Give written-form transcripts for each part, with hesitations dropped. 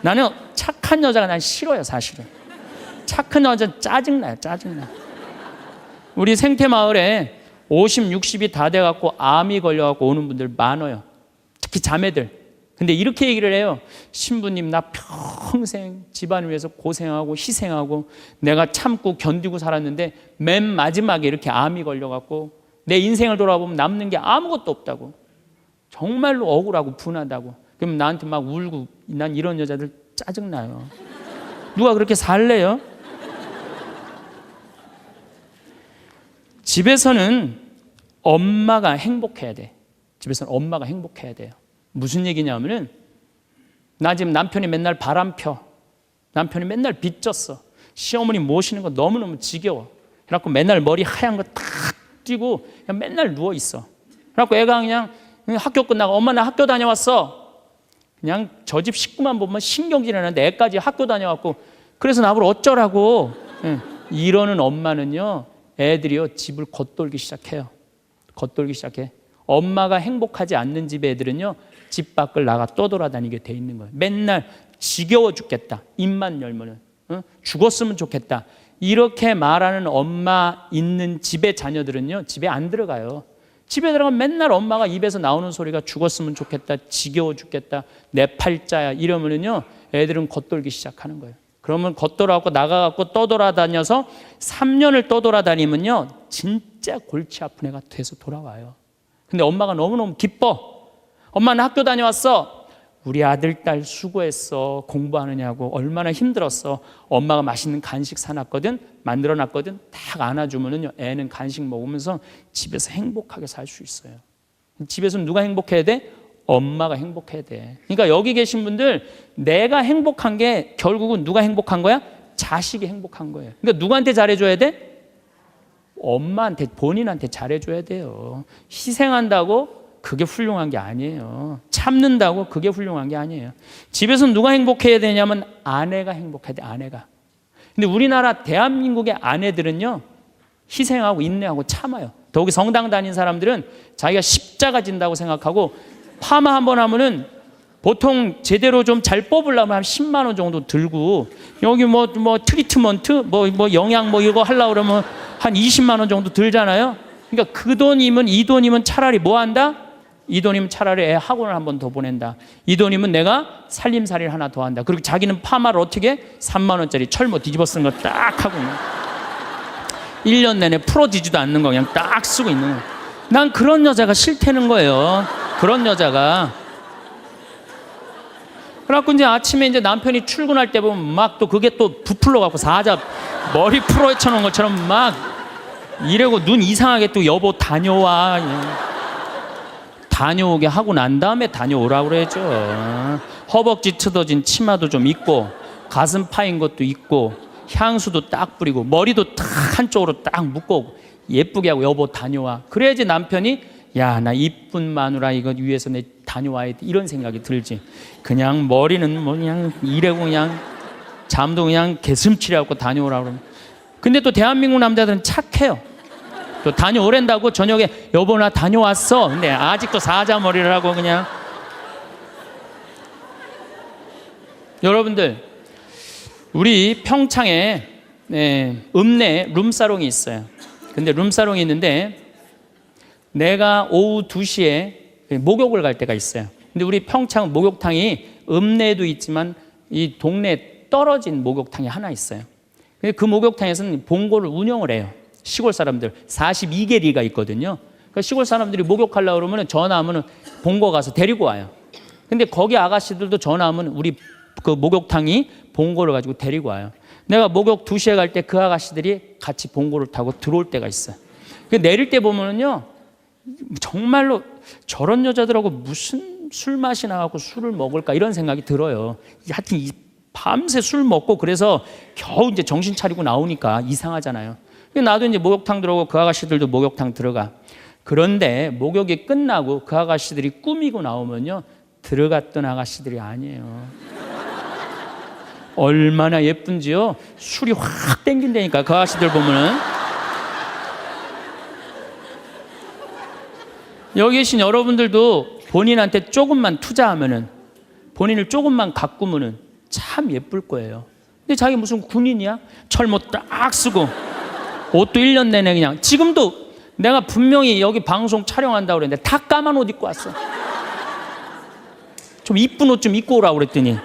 나는 착한 여자가 난 싫어요, 사실은. 착한 여자 짜증나요, 짜증나. 우리 생태마을에 50, 60이 다 돼갖고 암이 걸려갖고 오는 분들 많아요. 특히 자매들. 근데 이렇게 얘기를 해요. 신부님, 나 평생 집안을 위해서 고생하고 희생하고 내가 참고 견디고 살았는데 맨 마지막에 이렇게 암이 걸려갖고 내 인생을 돌아보면 남는 게 아무것도 없다고. 정말로 억울하고 분하다고. 그럼 나한테 막 울고, 난 이런 여자들 짜증나요. 누가 그렇게 살래요? 집에서는 엄마가 행복해야 돼. 집에서는 엄마가 행복해야 돼요. 무슨 얘기냐면은, 나 지금 남편이 맨날 바람 펴. 남편이 맨날 빚졌어. 시어머니 모시는 거 너무너무 지겨워. 그래갖고 맨날 머리 하얀 거 탁 띄고 그냥 맨날 누워있어. 그래갖고 애가 그냥 학교 끝나고 엄마 나 학교 다녀왔어. 그냥 저 집 식구만 보면 신경질이 나는데 애까지 학교 다녀왔고 그래서 나보고 어쩌라고. 이러는 엄마는요, 애들이요 집을 겉돌기 시작해요. 겉돌기 시작해. 엄마가 행복하지 않는 집 애들은요 집 밖을 나가 떠돌아다니게 돼 있는 거예요. 맨날 지겨워 죽겠다. 입만 열면은 죽었으면 좋겠다. 이렇게 말하는 엄마 있는 집의 자녀들은요 집에 안 들어가요. 집에 들어가면 맨날 엄마가 입에서 나오는 소리가 죽었으면 좋겠다, 지겨워 죽겠다, 내 팔자야 이러면은요 애들은 겉돌기 시작하는 거예요. 그러면 겉돌아갖고 나가갖고 떠돌아다녀서 3년을 떠돌아다니면요 진짜 골치 아픈 애가 돼서 돌아와요. 근데 엄마가 너무너무 기뻐. 엄마는 학교 다녀왔어. 우리 아들, 딸 수고했어. 공부하느냐고 얼마나 힘들었어. 엄마가 맛있는 간식 사놨거든, 만들어놨거든. 딱 안아주면은요 애는 간식 먹으면서 집에서 행복하게 살 수 있어요. 집에서는 누가 행복해야 돼? 엄마가 행복해야 돼. 그러니까 여기 계신 분들, 내가 행복한 게 결국은 누가 행복한 거야? 자식이 행복한 거예요. 그러니까 누구한테 잘해줘야 돼? 엄마한테, 본인한테 잘해줘야 돼요. 희생한다고 그게 훌륭한 게 아니에요. 참는다고 그게 훌륭한 게 아니에요. 집에서는 누가 행복해야 되냐면 아내가 행복해야 돼, 아내가. 근데 우리나라 대한민국의 아내들은요 희생하고 인내하고 참아요. 더욱이 성당 다닌 사람들은 자기가 십자가 진다고 생각하고 파마 한번 하면은 보통 제대로 좀 잘 뽑으려면 한 10만 원 정도 들고, 여기 뭐 트리트먼트 뭐 영양 뭐 이거 하려고 그러면 한 20만 원 정도 들잖아요. 그러니까 그 돈이면, 이 돈이면 차라리 뭐 한다? 이 돈이면 차라리 애 학원을 한 번 더 보낸다. 이 돈이면 내가 살림살이를 하나 더 한다. 그리고 자기는 파마를 어떻게 해? 3만 원짜리 철모 뒤집어 쓴 거 딱 하고 1년 내내 풀어지지도 않는 거 그냥 딱 쓰고 있는 거예요. 난 그런 여자가 싫다는 거예요. 그런 여자가. 그래갖고 이제 아침에 이제 남편이 출근할 때 보면 막 또 그게 또 부풀러 갖고 사자 머리 풀어헤쳐 놓은 것처럼 막 이러고 눈 이상하게 또 여보 다녀와. 다녀오게 하고 난 다음에 다녀오라고 그러죠. 허벅지 트어진 치마도 좀 입고 가슴 파인 것도 입고 향수도 딱 뿌리고 머리도 딱 한쪽으로 딱 묶고 예쁘게 하고 여보 다녀와. 그래야지 남편이 야, 나 이쁜 마누라 이거 위해서 내 다녀와야 돼 이런 생각이 들지. 그냥 머리는 뭐 그냥 이래고 그냥 잠도 그냥 개슴치레하고 다녀오라고 그러면. 근데 또 대한민국 남자들은 착해요. 또 다녀오랜다고 저녁에 여보 나 다녀왔어. 근데 아직도 사자머리를 하고 그냥. 여러분들, 우리 평창에 읍내에 룸사롱이 있어요. 근데 룸사롱이 있는데 내가 오후 2시에 목욕을 갈 때가 있어요. 근데 우리 평창 목욕탕이 읍내에도 있지만 이 동네에 떨어진 목욕탕이 하나 있어요. 근데 그 목욕탕에서는 봉고를 운영을 해요. 시골 사람들 42개리가 있거든요. 그러니까 시골 사람들이 목욕하려고 그러면 전화하면 봉고 가서 데리고 와요. 근데 거기 아가씨들도 전화하면 우리 그 목욕탕이 봉고를 가지고 데리고 와요. 내가 목욕 2시에 갈 때 그 아가씨들이 같이 봉고를 타고 들어올 때가 있어요. 내릴 때 보면은요 정말로 저런 여자들하고 무슨 술 맛이 나갖고 술을 먹을까 이런 생각이 들어요. 하여튼 밤새 술 먹고 그래서 겨우 이제 정신 차리고 나오니까 이상하잖아요. 나도 이제 목욕탕 들어오고 그 아가씨들도 목욕탕 들어가. 그런데 목욕이 끝나고 그 아가씨들이 꾸미고 나오면요 들어갔던 아가씨들이 아니에요. 얼마나 예쁜지요. 술이 확 땡긴다니까 그 아가씨들 보면은. 여기 계신 여러분들도 본인한테 조금만 투자하면은, 본인을 조금만 가꾸면은 참 예쁠 거예요. 근데 자기 무슨 군인이야? 철모 딱 쓰고 옷도 1년 내내 그냥. 지금도 내가 분명히 여기 방송 촬영한다고 그랬는데 다 까만 옷 입고 왔어. 좀 이쁜 옷 좀 입고 오라고 그랬더니.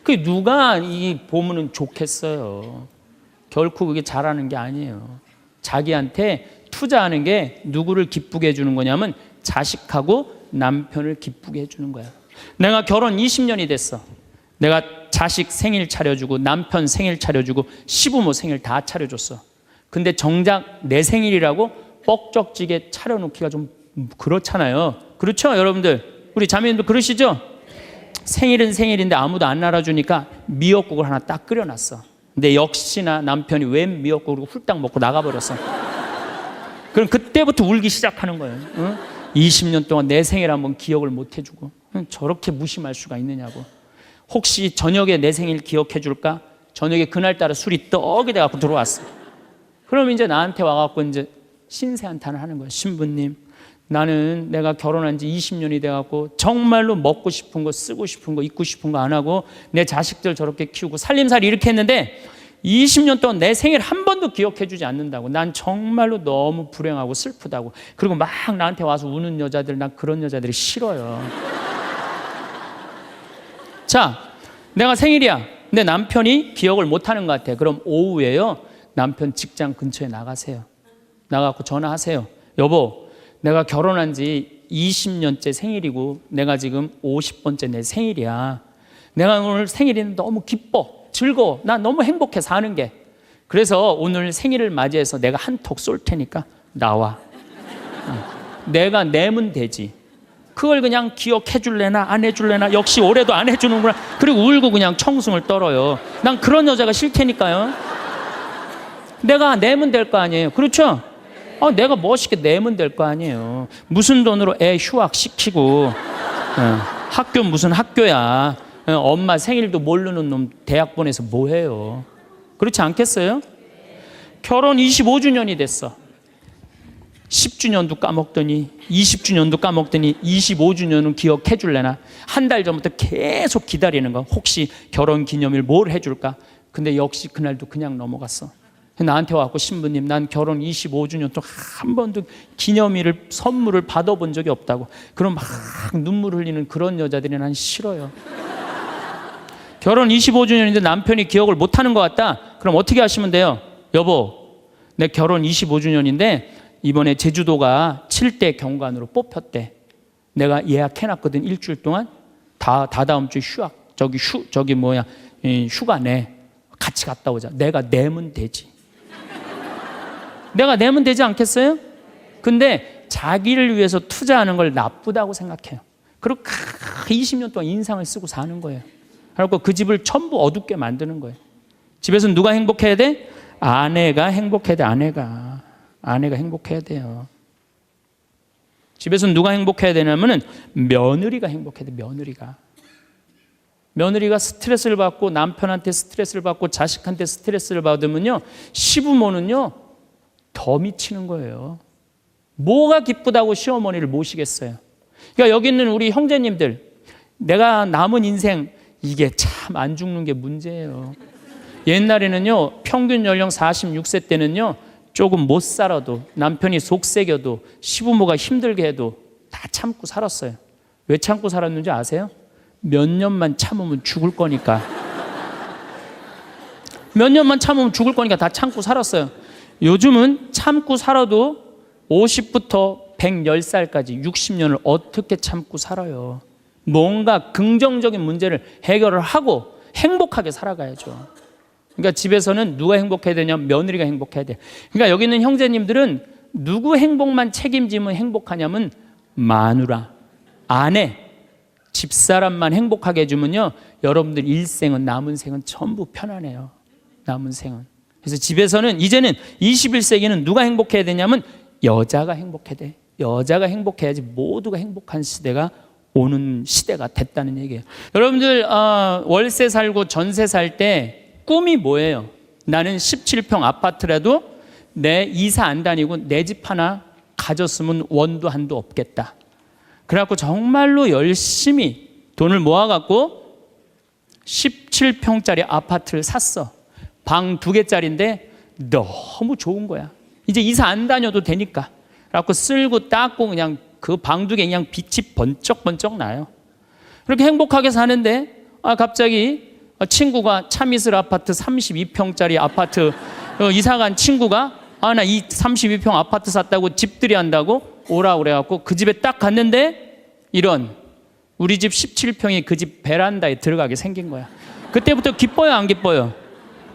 그게 누가 이 보면은 좋겠어요. 결코 그게 잘하는 게 아니에요. 자기한테 투자하는 게 누구를 기쁘게 해주는 거냐면 자식하고 남편을 기쁘게 해주는 거야. 내가 결혼 20년이 됐어. 내가 자식 생일 차려주고 남편 생일 차려주고 시부모 생일 다 차려줬어. 근데 정작 내 생일이라고 뻑적지게 차려놓기가 좀 그렇잖아요. 그렇죠 여러분들? 우리 자매님도 그러시죠? 생일은 생일인데 아무도 안 알아주니까 미역국을 하나 딱 끓여놨어. 근데 역시나 남편이 웬 미역국을 훌딱 먹고 나가버렸어. 그럼 그때부터 울기 시작하는 거예요. 응? 20년 동안 내 생일 한번 기억을 못 해주고 저렇게 무심할 수가 있느냐고. 혹시 저녁에 내 생일 기억해 줄까? 저녁에 그날따라 술이 떡이 돼갖고 들어왔어. 그럼 이제 나한테 와갖고 이제 신세한탄을 하는 거야. 신부님, 나는 내가 결혼한 지 20년이 돼갖고 정말로 먹고 싶은 거, 쓰고 싶은 거, 입고 싶은 거 안 하고 내 자식들 저렇게 키우고 살림살이 이렇게 했는데 20년 동안 내 생일 한 번도 기억해 주지 않는다고. 난 정말로 너무 불행하고 슬프다고. 그리고 막 나한테 와서 우는 여자들, 난 그런 여자들이 싫어요. 자, 내가 생일이야. 내 남편이 기억을 못하는 것 같아. 그럼 오후에요, 남편 직장 근처에 나가세요. 나가고 전화하세요. 여보, 내가 결혼한 지 20년째 생일이고 내가 지금 50번째 내 생일이야. 내가 오늘 생일이 너무 기뻐, 즐거워. 나 너무 행복해 사는 게. 그래서 오늘 생일을 맞이해서 내가 한턱 쏠 테니까 나와. 내가 내면 되지. 그걸 그냥 기억해 줄래나 안 해줄래나, 역시 올해도 안 해주는구나. 그리고 울고 그냥 청승을 떨어요. 난 그런 여자가 싫다니까요. 내가 내면 될 거 아니에요. 그렇죠? 내가 멋있게 내면 될 거 아니에요. 무슨 돈으로 애 휴학시키고 학교 무슨 학교야. 엄마 생일도 모르는 놈 대학 보내서 뭐해요. 그렇지 않겠어요? 결혼 25주년이 됐어. 10주년도 까먹더니 20주년도 까먹더니 25주년은 기억해 줄래나. 한 달 전부터 계속 기다리는 거. 혹시 결혼 기념일 뭘 해줄까. 근데 역시 그날도 그냥 넘어갔어. 나한테 와갖고 신부님, 난 결혼 25주년 동안 한 번도 기념일을 선물을 받아본 적이 없다고. 그럼 막 눈물 흘리는 그런 여자들이 난 싫어요. 결혼 25주년인데 남편이 기억을 못하는 것 같다. 그럼 어떻게 하시면 돼요? 여보, 내 결혼 25주년인데 이번에 제주도가 7대 경관으로 뽑혔대. 내가 예약해놨거든. 일주일 동안 다 다음 주 휴학 휴가 내. 같이 갔다 오자. 내가 내면 되지. 내가 내면 되지 않겠어요? 근데 자기를 위해서 투자하는 걸 나쁘다고 생각해요. 그리고 20년 동안 인상을 쓰고 사는 거예요. 그리고 그 집을 전부 어둡게 만드는 거예요. 집에서는 누가 행복해야 돼? 아내가 행복해야 돼. 아내가 행복해야 돼요. 집에서는 누가 행복해야 되냐면은 며느리가 행복해야 돼. 며느리가 스트레스를 받고 남편한테 스트레스를 받고 자식한테 스트레스를 받으면요, 시부모는요 더 미치는 거예요. 뭐가 기쁘다고 시어머니를 모시겠어요. 그러니까 여기 있는 우리 형제님들, 내가 남은 인생 이게 참 안 죽는 게 문제예요. 옛날에는요 평균 연령 46세 때는요 조금 못 살아도, 남편이 속색여도, 시부모가 힘들게 해도 다 참고 살았어요. 왜 참고 살았는지 아세요? 몇 년만 참으면 죽을 거니까. 몇 년만 참으면 죽을 거니까 다 참고 살았어요. 요즘은 참고 살아도 50부터 110살까지 60년을 어떻게 참고 살아요. 뭔가 긍정적인 문제를 해결을 하고 행복하게 살아가야죠. 그러니까 집에서는 누가 행복해야 되냐? 며느리가 행복해야 돼. 그러니까 여기 있는 형제님들은 누구 행복만 책임지면 행복하냐면 마누라, 아내, 집사람만 행복하게 해주면요, 여러분들 일생은, 남은 생은 전부 편안해요. 남은 생은. 그래서 집에서는 이제는 21세기는 누가 행복해야 되냐면 여자가 행복해야 돼. 여자가 행복해야지 모두가 행복한 시대가 오는 시대가 됐다는 얘기예요. 여러분들 월세 살고 전세 살 때 꿈이 뭐예요? 나는 17평 아파트라도 내 이사 안 다니고 내 집 하나 가졌으면 원도 한도 없겠다. 그래갖고 정말로 열심히 돈을 모아갖고 17평짜리 아파트를 샀어. 방 2개짜리인데 너무 좋은 거야. 이제 이사 안 다녀도 되니까. 그래갖고 쓸고 닦고 그냥 그 방 2개 그냥 빛이 번쩍번쩍 나요. 그렇게 행복하게 사는데 갑자기 친구가 차미슬 아파트 32평짜리 아파트 이사간 친구가 나 이 32평 아파트 샀다고 집들이 한다고 오라 그래갖고 그 집에 딱 갔는데 이런 우리 집 17평이 그 집 베란다에 들어가게 생긴 거야. 그때부터 기뻐요, 안 기뻐요?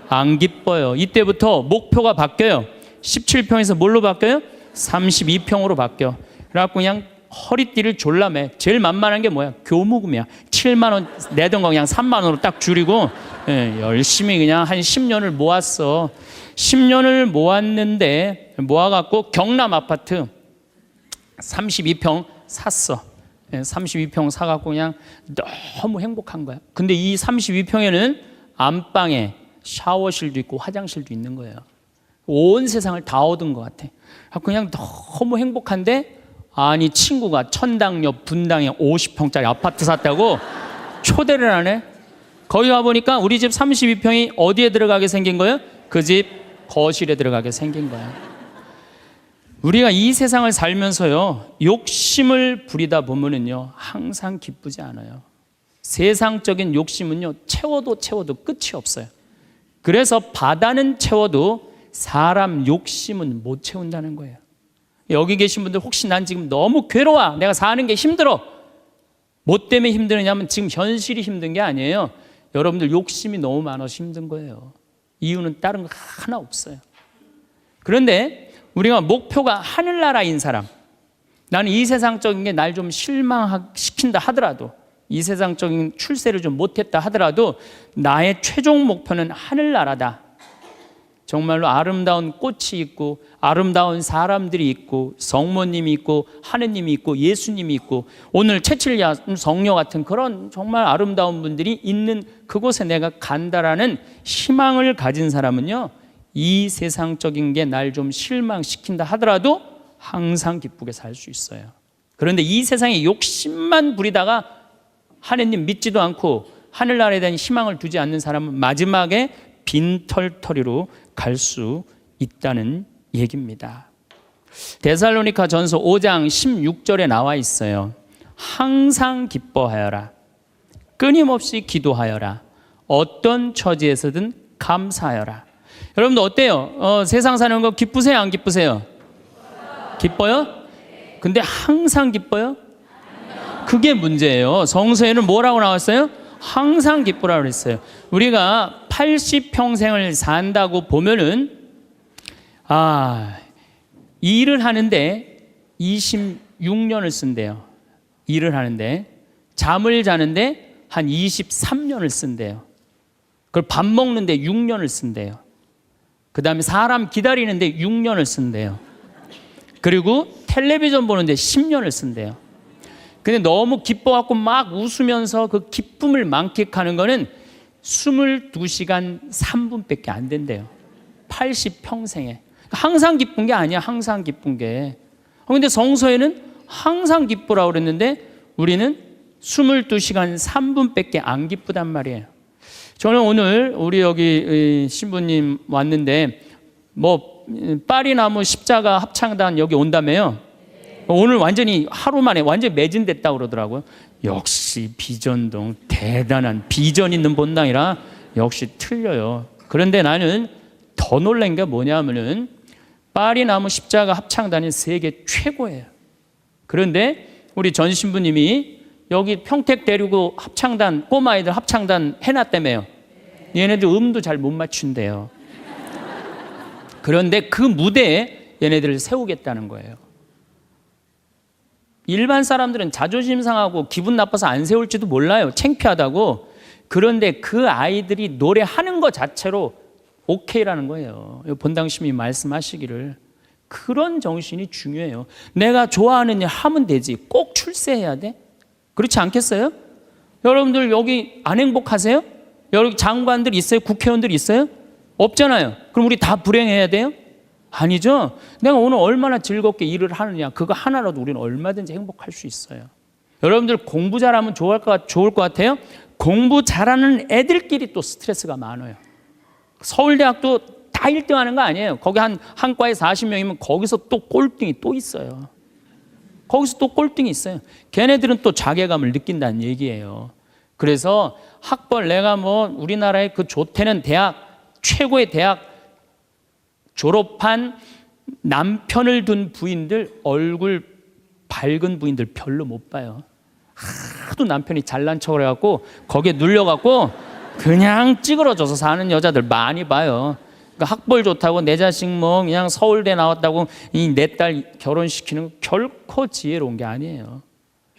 안 기뻐요. 이때부터 목표가 바뀌어요. 17평에서 뭘로 바뀌어요? 32평으로 바뀌어. 그래갖고 그냥 허리띠를 졸라매. 제일 만만한 게 뭐야? 교무금이야. 7만 원 내던 거 그냥 3만 원으로 딱 줄이고 열심히 그냥 한 10년을 모았어. 10년을 모았는데 모아갖고 경남 아파트 32평 샀어. 32평 사갖고 그냥 너무 행복한 거야. 근데 이 32평에는 안방에 샤워실도 있고 화장실도 있는 거예요. 온 세상을 다 얻은 것 같아. 그냥 너무 행복한데 아니 친구가 천당역 분당에 50평짜리 아파트 샀다고 초대를 하네. 거기 가보니까 우리 집 32평이 어디에 들어가게 생긴 거예요? 그 집 거실에 들어가게 생긴 거야. 우리가 이 세상을 살면서요 욕심을 부리다 보면은요 항상 기쁘지 않아요. 세상적인 욕심은요 채워도 끝이 없어요. 그래서 바다는 채워도 사람 욕심은 못 채운다는 거예요. 여기 계신 분들 혹시 난 지금 너무 괴로워, 내가 사는 게 힘들어. 뭐 때문에 힘드느냐면 지금 현실이 힘든 게 아니에요. 여러분들 욕심이 너무 많아서 힘든 거예요. 이유는 다른 거 하나 없어요. 그런데 우리가 목표가 하늘나라인 사람, 나는 이 세상적인 게 날 좀 실망시킨다 하더라도, 이 세상적인 출세를 좀 못했다 하더라도 나의 최종 목표는 하늘나라다. 정말로 아름다운 꽃이 있고 아름다운 사람들이 있고 성모님이 있고 하느님이 있고 예수님이 있고 오늘 채칠야 성녀 같은 그런 정말 아름다운 분들이 있는 그곳에 내가 간다라는 희망을 가진 사람은요 이 세상적인 게 날 좀 실망시킨다 하더라도 항상 기쁘게 살 수 있어요. 그런데 이 세상에 욕심만 부리다가 하느님 믿지도 않고 하늘나라에 대한 희망을 두지 않는 사람은 마지막에 빈털터리로 갈 수 있다는 얘기입니다. 데살로니가 전서 5장 16절에 나와 있어요. 항상 기뻐하여라. 끊임없이 기도하여라. 어떤 처지에서든 감사하여라. 여러분들 어때요? 세상 사는 거 기쁘세요? 안 기쁘세요? 기뻐요? 근데 항상 기뻐요? 그게 문제예요. 성서에는 뭐라고 나왔어요? 항상 기쁘라고 그랬어요. 우리가 80평생을 산다고 보면은 일을 하는데 26년을 쓴대요. 일을 하는데 잠을 자는데 한 23년을 쓴대요. 그걸 밥 먹는데 6년을 쓴대요. 그 다음에 사람 기다리는데 6년을 쓴대요. 그리고 텔레비전 보는데 10년을 쓴대요. 근데 너무 기뻐갖고 막 웃으면서 그 기쁨을 만끽하는 거는 22시간 3분밖에 안 된대요. 80평생에. 항상 기쁜 게 아니야. 항상 기쁜 게. 근데 성서에는 항상 기쁘라고 그랬는데 우리는 22시간 3분밖에 안 기쁘단 말이에요. 저는 오늘 우리 여기 신부님 왔는데 파리나무 십자가 합창단 여기 온다며요. 오늘 완전히 하루 만에 완전히 매진됐다고 그러더라고요. 역시 비전동 대단한 비전 있는 본당이라 역시 틀려요. 그런데 나는 더 놀란 게 뭐냐면은 파리나무 십자가 합창단이 세계 최고예요. 그런데 우리 전 신부님이 여기 평택 데리고 합창단 꼬마아이들 합창단 해놨다며요. 얘네들 음도 잘 못 맞춘대요. 그런데 그 무대에 얘네들을 세우겠다는 거예요. 일반 사람들은 자존심 상하고 기분 나빠서 안 세울지도 몰라요. 창피하다고. 그런데 그 아이들이 노래하는 것 자체로 오케이라는 거예요. 본당 시민이 말씀하시기를. 그런 정신이 중요해요. 내가 좋아하는 일 하면 되지. 꼭 출세해야 돼? 그렇지 않겠어요? 여러분들 여기 안 행복하세요? 여기 장관들 있어요? 국회의원들 있어요? 없잖아요. 그럼 우리 다 불행해야 돼요? 아니죠. 내가 오늘 얼마나 즐겁게 일을 하느냐, 그거 하나라도 우리는 얼마든지 행복할 수 있어요. 여러분들 공부 잘하면 좋을 것 같아요? 공부 잘하는 애들끼리 또 스트레스가 많아요. 서울대학도 다 1등 하는 거 아니에요. 거기 한 과에 40명이면 거기서 또 꼴등이 또 있어요. 거기서 또 꼴등이 있어요. 걔네들은 또 자괴감을 느낀다는 얘기예요. 그래서 학벌, 내가 뭐 우리나라의 그 좋대는 대학, 최고의 대학 졸업한 남편을 둔 부인들, 얼굴 밝은 부인들 별로 못 봐요. 하도 남편이 잘난 척을 해갖고 거기에 눌려갖고 그냥 찌그러져서 사는 여자들 많이 봐요. 그러니까 학벌 좋다고 내 자식 뭐 그냥 서울대 나왔다고 내 딸 결혼시키는 거 결코 지혜로운 게 아니에요.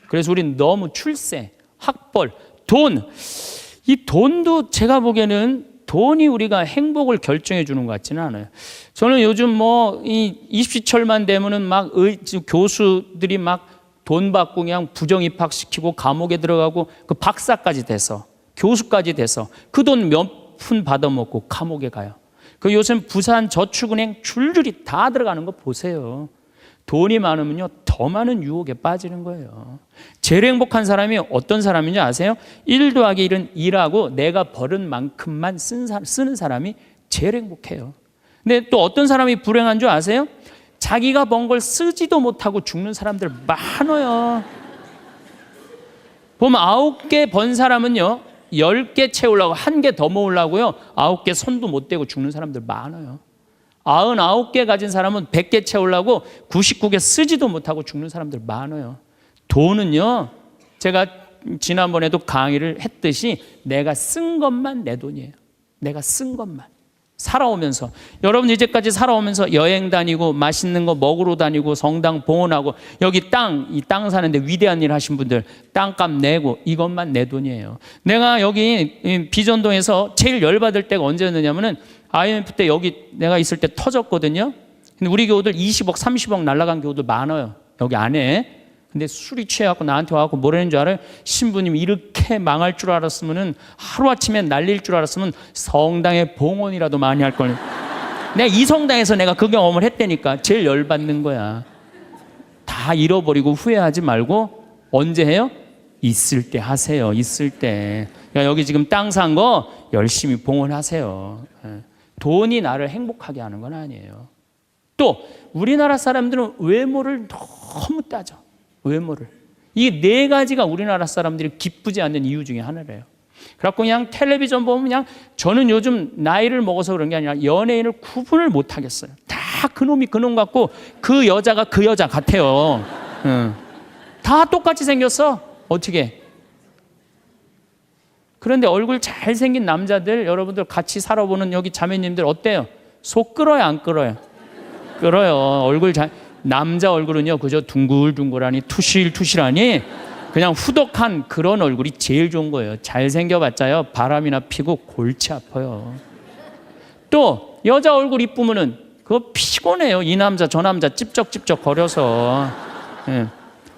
그래서 우리는 너무 출세, 학벌, 돈, 이 돈도 제가 보기에는 돈이 우리가 행복을 결정해 주는 것 같지는 않아요. 저는 요즘 뭐 이 입시철만 되면은 막 교수들이 막 돈 받고 그냥 부정 입학시키고 감옥에 들어가고 그 박사까지 돼서 교수까지 돼서 그 돈 몇 푼 받아먹고 감옥에 가요. 그 요즘 부산 저축은행 줄줄이 다 들어가는 거 보세요. 돈이 많으면요 더 많은 유혹에 빠지는 거예요. 제일 행복한 사람이 어떤 사람인지 아세요? 1 더하기 1은 2라고 내가 벌은 만큼만 쓰는 사람이 제일 행복해요. 근데 또 어떤 사람이 불행한 줄 아세요? 자기가 번 걸 쓰지도 못하고 죽는 사람들 많아요. 보면 9개 번 사람은요 10개 채우려고 1개 더 모으려고요 9개 손도 못 대고 죽는 사람들 많아요. 99개 가진 사람은 100개 채우려고 99개 쓰지도 못하고 죽는 사람들 많아요. 돈은요 제가 지난번에도 강의를 했듯이 내가 쓴 것만 내 돈이에요. 내가 쓴 것만. 살아오면서 여러분 이제까지 살아오면서 여행 다니고 맛있는 거 먹으러 다니고 성당 봉헌하고 여기 이 땅 사는데 위대한 일 하신 분들 땅값 내고 이것만 내 돈이에요. 내가 여기 비전동에서 제일 열받을 때가 언제였느냐면은 IMF 때 여기 내가 있을 때 터졌거든요. 근데 우리 교우들 20억 30억 날라간 교우들 많아요 여기 안에. 근데 술이 취해갖고 나한테 와갖고 뭐라는 줄 알아요? 신부님 이렇게 망할 줄 알았으면은 하루아침에 날릴 줄 알았으면 성당에 봉헌이라도 많이 할 걸. 내가 이 성당에서 내가 그 경험을 했다니까. 제일 열받는 거야. 다 잃어버리고 후회하지 말고 언제 해요? 있을 때 하세요. 있을 때. 그러니까 여기 지금 땅 산 거 열심히 봉헌하세요. 돈이 나를 행복하게 하는 건 아니에요. 또 우리나라 사람들은 외모를 너무 따져. 외모를. 이 4가지가 우리나라 사람들이 기쁘지 않는 이유 중에 하나래요. 그래갖고 그냥 텔레비전 보면 그냥 저는 요즘 나이를 먹어서 그런 게 아니라 연예인을 구분을 못 하겠어요. 다 그놈이 그놈 같고 그 여자가 그 여자 같아요. 다 똑같이 생겼어. 어떻게? 그런데 얼굴 잘생긴 남자들 여러분들 같이 살아보는 여기 자매님들 어때요? 속 끓어요 안 끓어요? 끓어요. 얼굴 남자 얼굴은요 그저 둥글둥글하니 투실투실하니 그냥 후덕한 그런 얼굴이 제일 좋은 거예요. 잘생겨봤자요 바람이나 피고 골치 아파요. 또 여자 얼굴 이쁘면은 그거 피곤해요. 이 남자 저 남자 찝쩍찝쩍 거려서.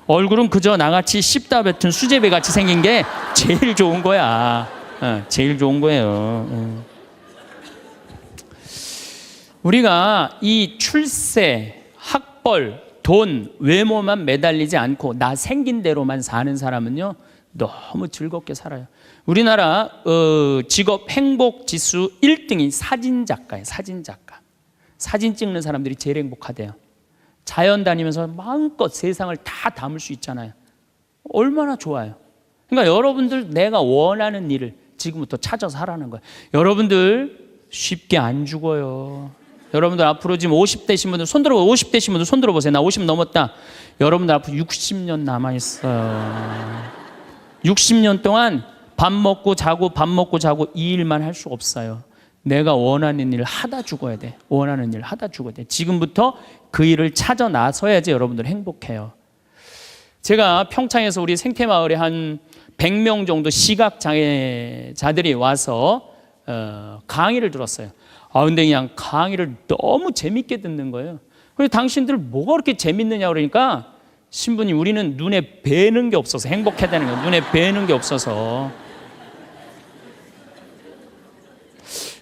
얼굴은 그저 나같이 씹다 뱉은 수제비 같이 생긴 게 제일 좋은 거야. 제일 좋은 거예요. 우리가 이 출세 학벌, 돈, 외모만 매달리지 않고 나 생긴 대로만 사는 사람은요 너무 즐겁게 살아요. 우리나라 직업 행복 지수 1등이 사진작가예요. 사진작가. 사진 찍는 사람들이 제일 행복하대요. 자연 다니면서 마음껏 세상을 다 담을 수 있잖아요. 얼마나 좋아요. 그러니까 여러분들 내가 원하는 일을 지금부터 찾아서 하라는 거예요. 여러분들 쉽게 안 죽어요. 여러분들 앞으로 지금 50대신 분들 손 들어 50대신 분들 손 들어보세요. 나 50 넘었다. 여러분들 앞으로 60년 남아있어요. 60년 동안 밥 먹고 자고 이 일만 할 수 없어요. 내가 원하는 일을 하다 죽어야 돼. 원하는 일을 하다 죽어야 돼. 지금부터 그 일을 찾아 나서야지 여러분들 행복해요. 제가 평창에서 우리 생태마을에 한 100명 정도 시각장애자들이 와서 강의를 들었어요. 근데 그냥 강의를 너무 재밌게 듣는 거예요. 그래서 당신들 뭐가 그렇게 재밌느냐 그러니까 신부님 우리는 눈에 뵈는 게 없어서 행복해야 되는 거예요. 눈에 뵈는 게 없어서.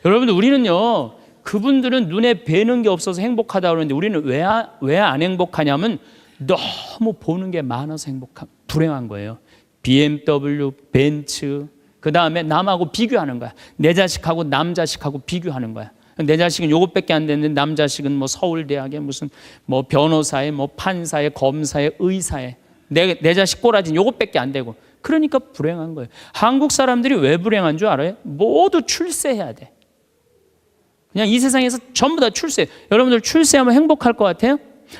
여러분들 우리는요 그분들은 눈에 뵈는 게 없어서 행복하다 그러는데 우리는 왜 안 행복하냐면 너무 보는 게 많아서 불행한 거예요. BMW, 벤츠, 그 다음에 남하고 비교하는 거야. 내 자식하고 남 자식하고 비교하는 거야. 내 자식은 요것밖에 안 됐는데 남 자식은 뭐 서울대학에 무슨 뭐 변호사에 뭐 판사에 검사에 의사에 내 자식 꼬라지는 요것밖에 안 되고, 그러니까 불행한 거예요. 한국 사람들이 왜 불행한 줄 알아요? 모두 출세해야 돼. 그냥 이 세상에서 전부 다 출세. 여러분들 출세하면 행복할 것 같아요?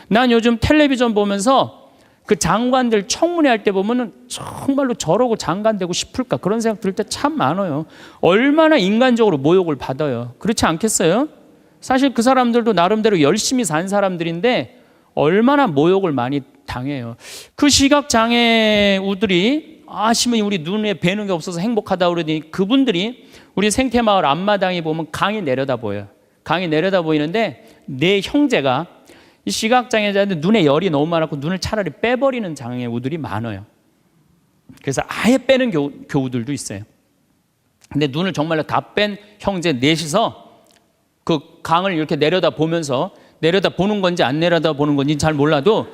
난 요즘 텔레비전 보면서 그 장관들 청문회 할 때 보면은 정말로 저러고 장관 되고 싶을까, 그런 생각 들 때 참 많아요. 얼마나 인간적으로 모욕을 받아요. 그렇지 않겠어요? 사실 그 사람들도 나름대로 열심히 산 사람들인데 얼마나 모욕을 많이 당해요. 그 시각장애우들이 아시면 우리 눈에 뵈는 게 없어서 행복하다 그러더니 그분들이 우리 생태마을 앞마당에 보면 강이 내려다 보여요. 강이 내려다 보이는데 내 형제가 이 시각장애자들 눈에 열이 너무 많았고 눈을 차라리 빼버리는 장애우들이 많아요. 그래서 아예 빼는 교우들도 있어요. 근데 눈을 정말로 다 뺀 형제 넷이서 그 강을 이렇게 내려다 보면서, 내려다 보는 건지 안 내려다 보는 건지 잘 몰라도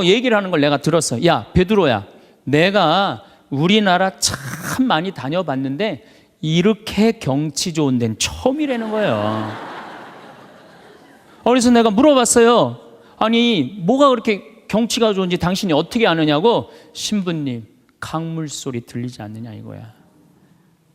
얘기를 하는 걸 내가 들었어. 야, 베드로야, 내가 우리나라 참 많이 다녀봤는데 이렇게 경치 좋은 데는 처음이라는 거예요. 그래서 내가 물어봤어요. 아니, 뭐가 그렇게 경치가 좋은지 당신이 어떻게 아느냐고. 신부님, 강물 소리 들리지 않느냐 이거야.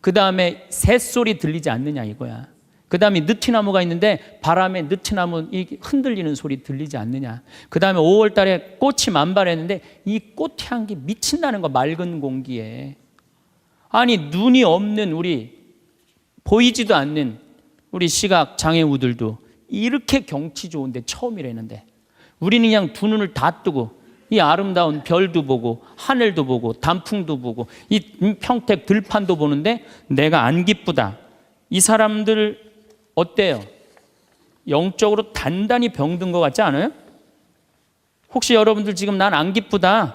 그 다음에 새소리 들리지 않느냐 이거야. 그 다음에 느티나무가 있는데 바람에 느티나무 흔들리는 소리 들리지 않느냐. 그 다음에 5월 달에 꽃이 만발했는데 이 꽃 향기 미친다는 거, 맑은 공기에. 아니, 눈이 없는 우리, 보이지도 않는 우리 시각장애우들도 이렇게 경치 좋은데 처음이라는데, 우리는 그냥 두 눈을 다 뜨고 이 아름다운 별도 보고 하늘도 보고 단풍도 보고 이 평택 들판도 보는데 내가 안 기쁘다. 이 사람들 어때요? 영적으로 단단히 병든 것 같지 않아요? 혹시 여러분들 지금 난 안 기쁘다,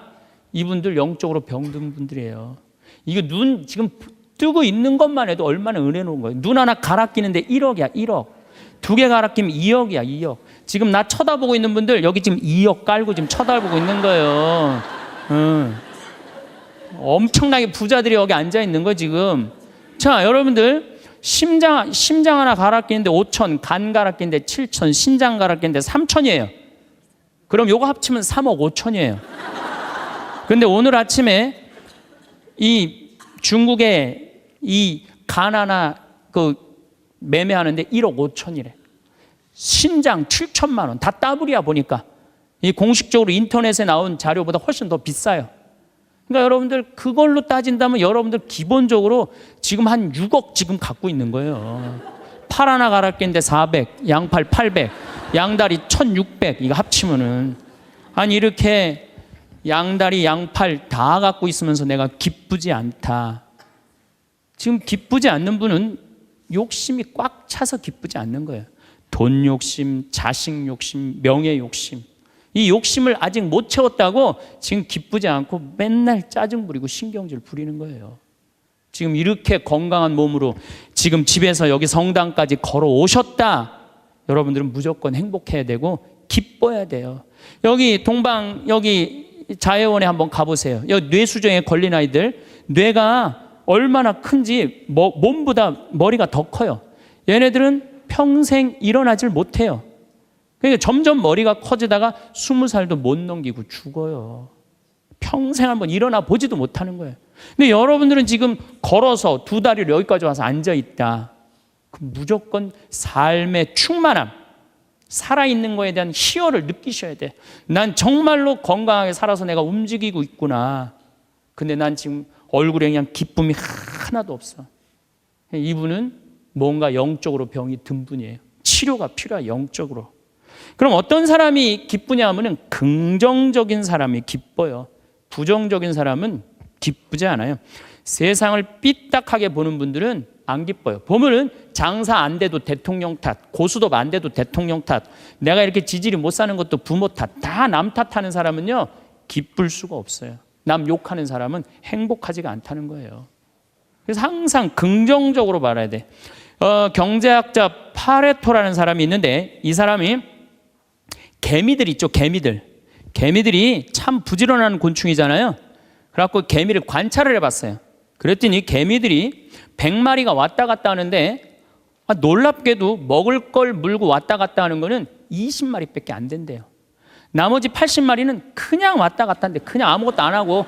이분들 영적으로 병든 분들이에요. 이거 눈 지금 뜨고 있는 것만 해도 얼마나 은혜로운 거예요. 눈 하나 갈아 끼는데 1억이야 1억. 두 개 갈아 끼면 2억이야 2억. 지금 나 쳐다보고 있는 분들 여기 지금 2억 깔고 지금 쳐다보고 있는 거예요. 엄청나게 부자들이 여기 앉아 있는 거 지금. 자, 여러분들 심장 하나 갈아 끼는데 5천, 간 갈아 끼는데 7천, 신장 갈아 끼는데 3천이에요. 그럼 요거 합치면 3억 5천이에요. 근데 오늘 아침에 이 중국에 이 간 하나 그 매매하는데 1억 5천이래. 신장 7천만 원. 다 따블이야 보니까. 이 공식적으로 인터넷에 나온 자료보다 훨씬 더 비싸요. 그러니까 여러분들 그걸로 따진다면 여러분들 기본적으로 지금 한 6억 지금 갖고 있는 거예요. 팔 하나 갈아 끼는데 400, 양팔 800, 양다리 1600 이거 합치면은, 아니 이렇게 양다리 양팔 다 갖고 있으면서 내가 기쁘지 않다. 지금 기쁘지 않는 분은 욕심이 꽉 차서 기쁘지 않는 거예요. 돈 욕심, 자식 욕심, 명예 욕심. 이 욕심을 아직 못 채웠다고 지금 기쁘지 않고 맨날 짜증 부리고 신경질 부리는 거예요. 지금 이렇게 건강한 몸으로 지금 집에서 여기 성당까지 걸어 오셨다. 여러분들은 무조건 행복해야 되고 기뻐야 돼요. 여기 여기 자해원에 한번 가보세요. 여기 뇌수정에 걸린 아이들, 뇌가 얼마나 큰지 몸보다 머리가 더 커요. 얘네들은 평생 일어나질 못해요. 그러니까 점점 머리가 커지다가 20살도 못 넘기고 죽어요. 평생 한번 일어나 보지도 못하는 거예요. 근데 여러분들은 지금 걸어서 두 다리로 여기까지 와서 앉아 있다. 무조건 삶의 충만함, 살아있는 거에 대한 희열을 느끼셔야 돼. 난 정말로 건강하게 살아서 내가 움직이고 있구나. 근데 난 지금 얼굴에 그냥 기쁨이 하나도 없어. 이분은 뭔가 영적으로 병이 든 분이에요. 치료가 필요해, 영적으로. 그럼 어떤 사람이 기쁘냐 하면은 긍정적인 사람이 기뻐요. 부정적인 사람은 기쁘지 않아요. 세상을 삐딱하게 보는 분들은 안 기뻐요. 보면은 장사 안 돼도 대통령 탓, 고수톱 안 돼도 대통령 탓, 내가 이렇게 지질이 못 사는 것도 부모 탓, 다 남 탓하는 사람은요 기쁠 수가 없어요. 남 욕하는 사람은 행복하지가 않다는 거예요. 그래서 항상 긍정적으로 말해야 돼. 경제학자 파레토라는 사람이 있는데, 이 사람이 개미들 있죠, 개미들이 참 부지런한 곤충이잖아요. 그래갖고 개미를 관찰을 해봤어요. 그랬더니 개미들이 100마리가 왔다 갔다 하는데 놀랍게도 먹을 걸 물고 왔다 갔다 하는 거는 20마리밖에 안 된대요. 나머지 80마리는 그냥 왔다 갔다 하는데 그냥 아무것도 안 하고,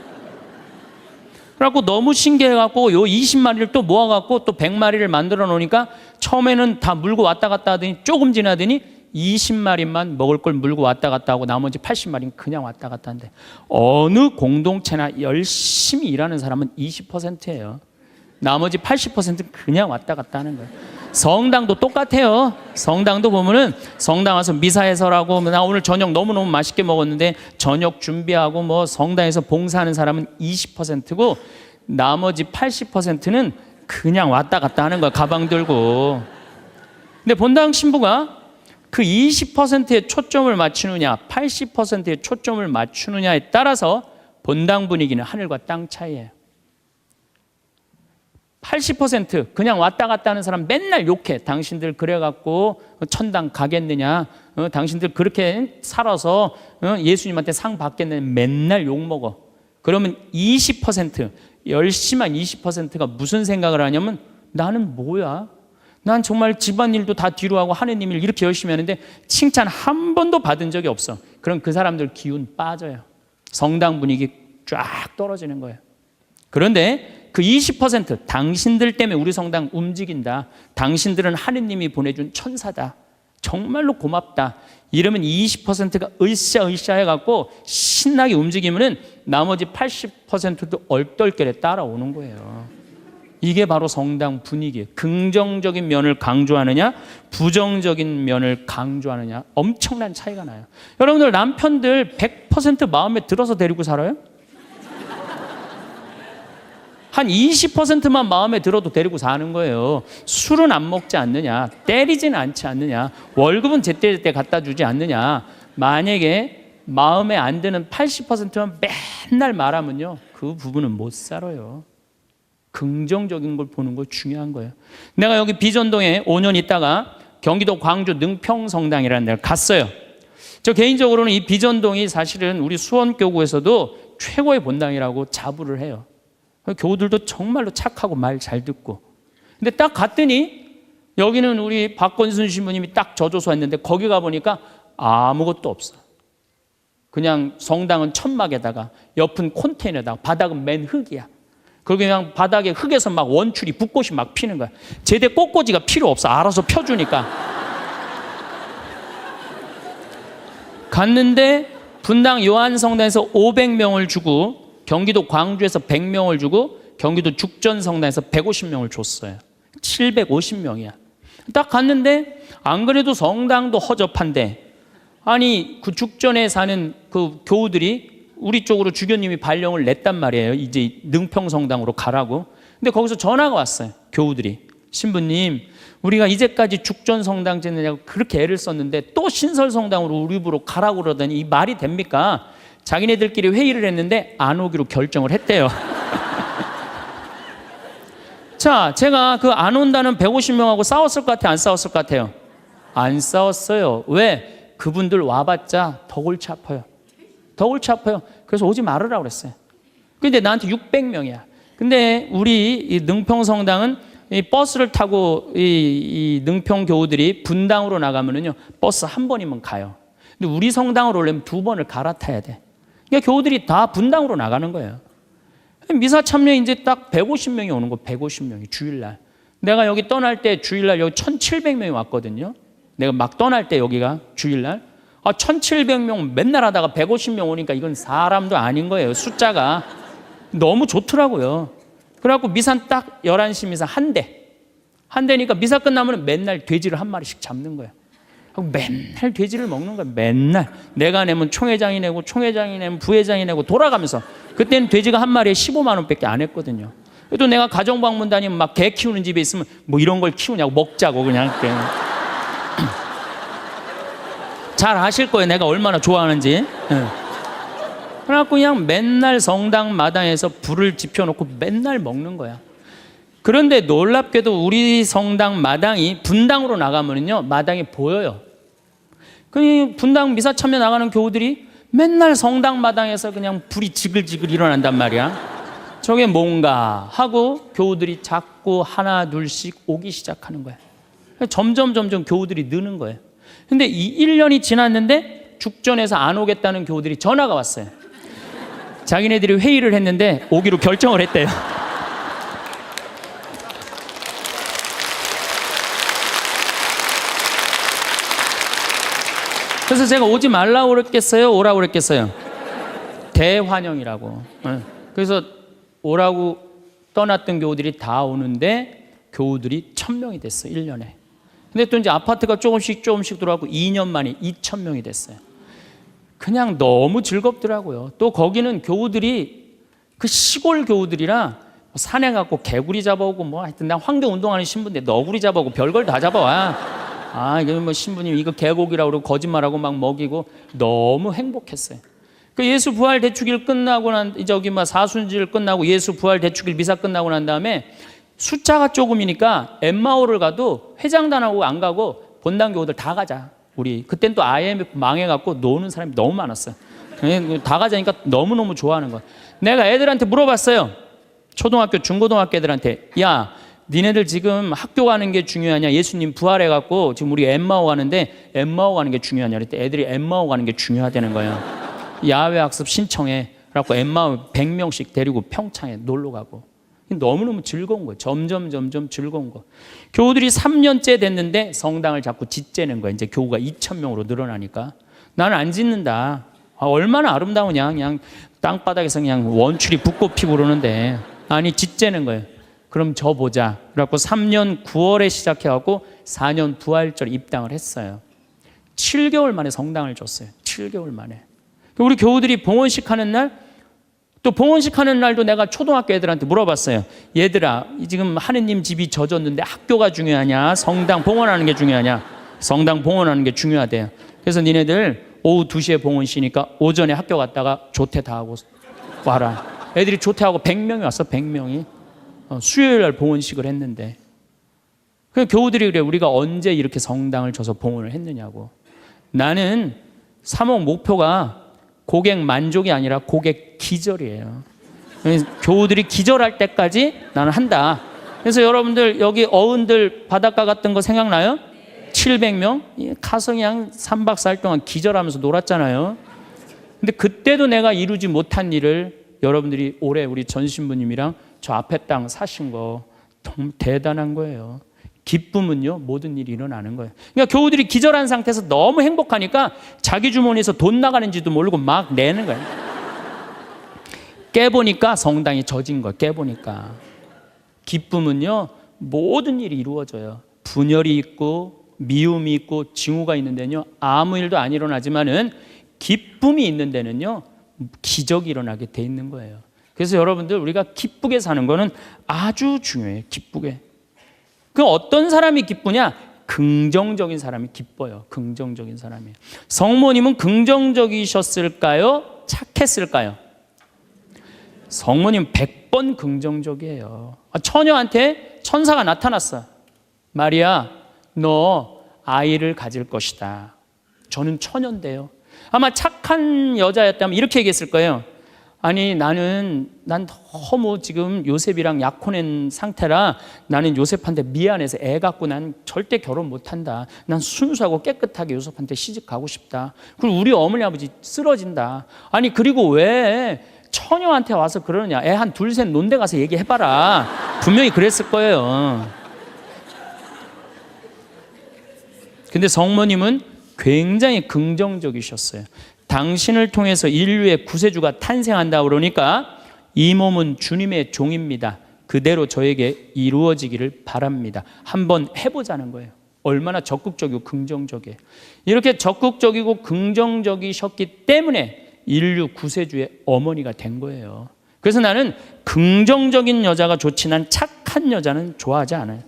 그래갖고 너무 신기해갖고 요 20마리를 또 모아갖고 또 100마리를 만들어 놓으니까 처음에는 다 물고 왔다 갔다 하더니 조금 지나더니 20마리만 먹을 걸 물고 왔다 갔다 하고 나머지 80마리는 그냥 왔다 갔다 하는데, 어느 공동체나 열심히 일하는 사람은 20%예요. 나머지 80%는 그냥 왔다 갔다 하는 거예요. 성당도 똑같아요. 성당도 보면은 성당 와서 미사해설하고, 나 오늘 저녁 너무너무 맛있게 먹었는데 저녁 준비하고 뭐 성당에서 봉사하는 사람은 20%고 나머지 80%는 그냥 왔다 갔다 하는 거야, 가방 들고. 근데 본당 신부가 그 20%에 초점을 맞추느냐 80%에 초점을 맞추느냐에 따라서 본당 분위기는 하늘과 땅 차이예요. 80% 그냥 왔다 갔다 하는 사람 맨날 욕해. 당신들 그래갖고 천당 가겠느냐, 당신들 그렇게 살아서 예수님한테 상 받겠느냐, 맨날 욕먹어. 그러면 20%, 열심한 20%가 무슨 생각을 하냐면, 나는 뭐야? 난 정말 집안일도 다 뒤로 하고 하느님 일 이렇게 열심히 하는데 칭찬 한 번도 받은 적이 없어. 그럼 그 사람들 기운 빠져요. 성당 분위기 쫙 떨어지는 거예요. 그런데 그 20% 당신들 때문에 우리 성당 움직인다, 당신들은 하느님이 보내준 천사다, 정말로 고맙다, 이러면 20%가 으쌰으쌰 해갖고 신나게 움직이면은 나머지 80%도 얼떨결에 따라오는 거예요. 이게 바로 성당 분위기예요. 긍정적인 면을 강조하느냐 부정적인 면을 강조하느냐 엄청난 차이가 나요. 여러분들 남편들 100% 마음에 들어서 데리고 살아요? 한 20%만 마음에 들어도 데리고 사는 거예요. 술은 안 먹지 않느냐, 때리지는 않지 않느냐, 월급은 제때제때 갖다 주지 않느냐. 만약에 마음에 안 드는 80%만 맨날 말하면요, 그 부분은 못 살아요. 긍정적인 걸 보는 거 중요한 거예요. 내가 여기 비전동에 5년 있다가 경기도 광주 능평성당이라는 데를 갔어요. 저 개인적으로는 이 비전동이 사실은 우리 수원교구에서도 최고의 본당이라고 자부를 해요. 교우들도 정말로 착하고 말 잘 듣고. 근데 딱 갔더니 여기는 우리 박건순 신부님이 딱 저조소 했는데 거기 가보니까 아무것도 없어. 그냥 성당은 천막에다가 옆은 콘테이너에다가 바닥은 맨 흙이야. 그리고 그냥 바닥에 흙에서 막 원추리 붓꽃이 막 피는 거야. 제대 꽃꽂이가 필요 없어. 알아서 펴주니까. 갔는데 분당 요한성당에서 500명을 주고 경기도 광주에서 100명을 주고 경기도 죽전성당에서 150명을 줬어요. 750명이야. 딱 갔는데 안 그래도 성당도 허접한데, 아니 그 죽전에 사는 그 교우들이 우리 쪽으로 주교님이 발령을 냈단 말이에요. 이제 능평성당으로 가라고. 근데 거기서 전화가 왔어요. 교우들이, 신부님 우리가 이제까지 죽전성당 짓느냐고 그렇게 애를 썼는데 또 신설성당으로 우리 집으로 가라고 그러더니 이 말이 됩니까? 자기네들끼리 회의를 했는데 안 오기로 결정을 했대요. 자, 제가 그 안 온다는 150명하고 싸웠을 것 같아요? 안 싸웠을 것 같아요? 안 싸웠어요. 왜? 그분들 와봤자 더 골치 아파요. 더 골치 아파요. 그래서 오지 말으라고 그랬어요. 근데 나한테 600명이야. 근데 우리 이 능평성당은 이 버스를 타고 이 능평 교우들이 분당으로 나가면은요, 버스 한 번이면 가요. 근데 우리 성당으로 오려면 2번을 갈아타야 돼. 그러니까 교우들이 다 분당으로 나가는 거예요. 미사 참여 이제 딱 150명이 오는 거, 150명이 주일날. 내가 여기 떠날 때 주일날 여기 1,700명이 왔거든요. 내가 막 떠날 때 여기가 주일날. 1,700명 맨날 하다가 150명 오니까 이건 사람도 아닌 거예요. 숫자가 너무 좋더라고요. 그래갖고 미사 딱 11시 미사 한 대니까 미사 끝나면 맨날 돼지를 한 마리씩 잡는 거예요. 맨날 돼지를 먹는 거야. 맨날 내가 내면 총회장이 내고, 총회장이 내면 부회장이 내고 돌아가면서. 그때는 돼지가 한 마리에 15만 원밖에 안 했거든요. 또 내가 가정방문 다니면 막 개 키우는 집에 있으면 뭐 이런 걸 키우냐고, 먹자고 그냥. 잘 아실 거예요, 내가 얼마나 좋아하는지. 그래갖고 그냥 맨날 성당 마당에서 불을 지펴놓고 맨날 먹는 거야. 그런데 놀랍게도 우리 성당 마당이 분당으로 나가면요, 마당이 보여요. 그 분당 미사 참여 나가는 교우들이 맨날 성당 마당에서 그냥 불이 지글지글 일어난단 말이야. 저게 뭔가 하고 교우들이 자꾸 하나 둘씩 오기 시작하는 거예요. 점점 교우들이 느는 거예요. 근데 이 1년이 지났는데 죽전에서 안 오겠다는 교우들이 전화가 왔어요. 자기네들이 회의를 했는데 오기로 결정을 했대요. 그래서 제가 오지 말라고 그랬겠어요? 오라고 그랬겠어요? 대환영이라고. 그래서 오라고 떠났던 교우들이 다 오는데 교우들이 1000명이 됐어요. 1년에. 근데 또 이제 아파트가 조금씩 들어가고 2년 만에 2000명이 됐어요. 그냥 너무 즐겁더라고요. 또 거기는 교우들이 그 시골 교우들이라 산에 가고 개구리 잡아오고 뭐 하여튼 난 환경운동하는 신부인데 너구리 잡아오고 별걸 다 잡아와. 이거 뭐 신부님 이거 개고기라고 그러고 거짓말하고 막 먹이고 너무 행복했어요. 그 예수 부활 대축일 끝나고 사순절 끝나고 예수 부활 대축일 미사 끝나고 난 다음에 숫자가 조금이니까 엠마오를 가도 회장단하고 안 가고 본당 교우들 다 가자. 우리 그땐 또 IMF 망해갖고 노는 사람이 너무 많았어요. 다 가자니까 너무너무 좋아하는 거야. 내가 애들한테 물어봤어요. 초등학교 중고등학교 애들한테 야 니네들 지금 학교 가는 게 중요하냐? 예수님 부활해갖고 지금 우리 엠마오 가는데 엠마오 가는 게 중요하냐? 그랬더니 애들이 엠마오 가는 게 중요하다는 거예요. 야외 학습 신청해. 그래갖고 엠마오 100명씩 데리고 평창에 놀러 가고. 너무너무 즐거운 거예요. 점점 즐거운 거. 교우들이 3년째 됐는데 성당을 자꾸 짓재는 거예요. 이제 교우가 2000명으로 늘어나니까. 나는 안 짓는다. 얼마나 아름다우냐. 그냥 땅바닥에서 그냥 원추리 붓고 피고 그러는데. 아니 짓재는 거예요. 그럼 저 보자. 그래갖고 3년 9월에 시작해갖고 4년 부활절 입당을 했어요. 7개월 만에 성당을 줬어요. 7개월 만에. 우리 교우들이 봉헌식 하는 날, 또 봉헌식 하는 날도 내가 초등학교 애들한테 물어봤어요. 얘들아, 지금 하느님 집이 젖었는데 학교가 중요하냐? 성당 봉헌하는 게 중요하냐? 성당 봉헌하는 게 중요하대요. 그래서 니네들 오후 2시에 봉헌시니까 오전에 학교 갔다가 조퇴 다 하고 와라. 애들이 조퇴하고 100명이 왔어. 100명이. 수요일 날 봉헌식을 했는데 그 교우들이 그래. 우리가 언제 이렇게 성당을 줘서 봉헌을 했느냐고. 나는 사목 목표가 고객 만족이 아니라 고객 기절이에요. 교우들이 기절할 때까지 나는 한다. 그래서 여러분들 여기 어른들 바닷가 갔던 거 생각나요? 700명? 가서 그냥 3박 4일 동안 기절하면서 놀았잖아요. 근데 그때도 내가 이루지 못한 일을 여러분들이 올해 우리 전 신부님이랑 저 앞에 땅 사신 거 너무 대단한 거예요. 기쁨은요 모든 일이 일어나는 거예요. 그러니까 교우들이 기절한 상태에서 너무 행복하니까 자기 주머니에서 돈 나가는지도 모르고 막 내는 거예요. 깨보니까 성당이 젖은 거예요. 깨보니까. 기쁨은요 모든 일이 이루어져요. 분열이 있고 미움이 있고 징후가 있는 데는요 아무 일도 안 일어나지만은 기쁨이 있는 데는요 기적이 일어나게 돼 있는 거예요. 그래서 여러분들 우리가 기쁘게 사는 거는 아주 중요해요. 기쁘게. 그 어떤 사람이 기쁘냐? 긍정적인 사람이 기뻐요. 긍정적인 사람이. 성모님은 긍정적이셨을까요? 착했을까요? 성모님 100번 긍정적이에요. 처녀한테 천사가 나타났어. 마리아, 너 아이를 가질 것이다. 저는 처녀인데요. 아마 착한 여자였다면 이렇게 얘기했을 거예요. 아니 난 너무 지금 요셉이랑 약혼한 상태라 나는 요셉한테 미안해서 애 갖고 난 절대 결혼 못한다. 난 순수하고 깨끗하게 요셉한테 시집 가고 싶다. 그리고 우리 어머니 아버지 쓰러진다. 아니 그리고 왜 처녀한테 와서 그러느냐. 애 한 둘 셋 논데 가서 얘기해봐라. 분명히 그랬을 거예요. 근데 성모님은 굉장히 긍정적이셨어요. 당신을 통해서 인류의 구세주가 탄생한다 그러니까 이 몸은 주님의 종입니다. 그대로 저에게 이루어지기를 바랍니다. 한번 해보자는 거예요. 얼마나 적극적이고 긍정적이에요. 이렇게 적극적이고 긍정적이셨기 때문에 인류 구세주의 어머니가 된 거예요. 그래서 나는 긍정적인 여자가 좋지 난 착한 여자는 좋아하지 않아요.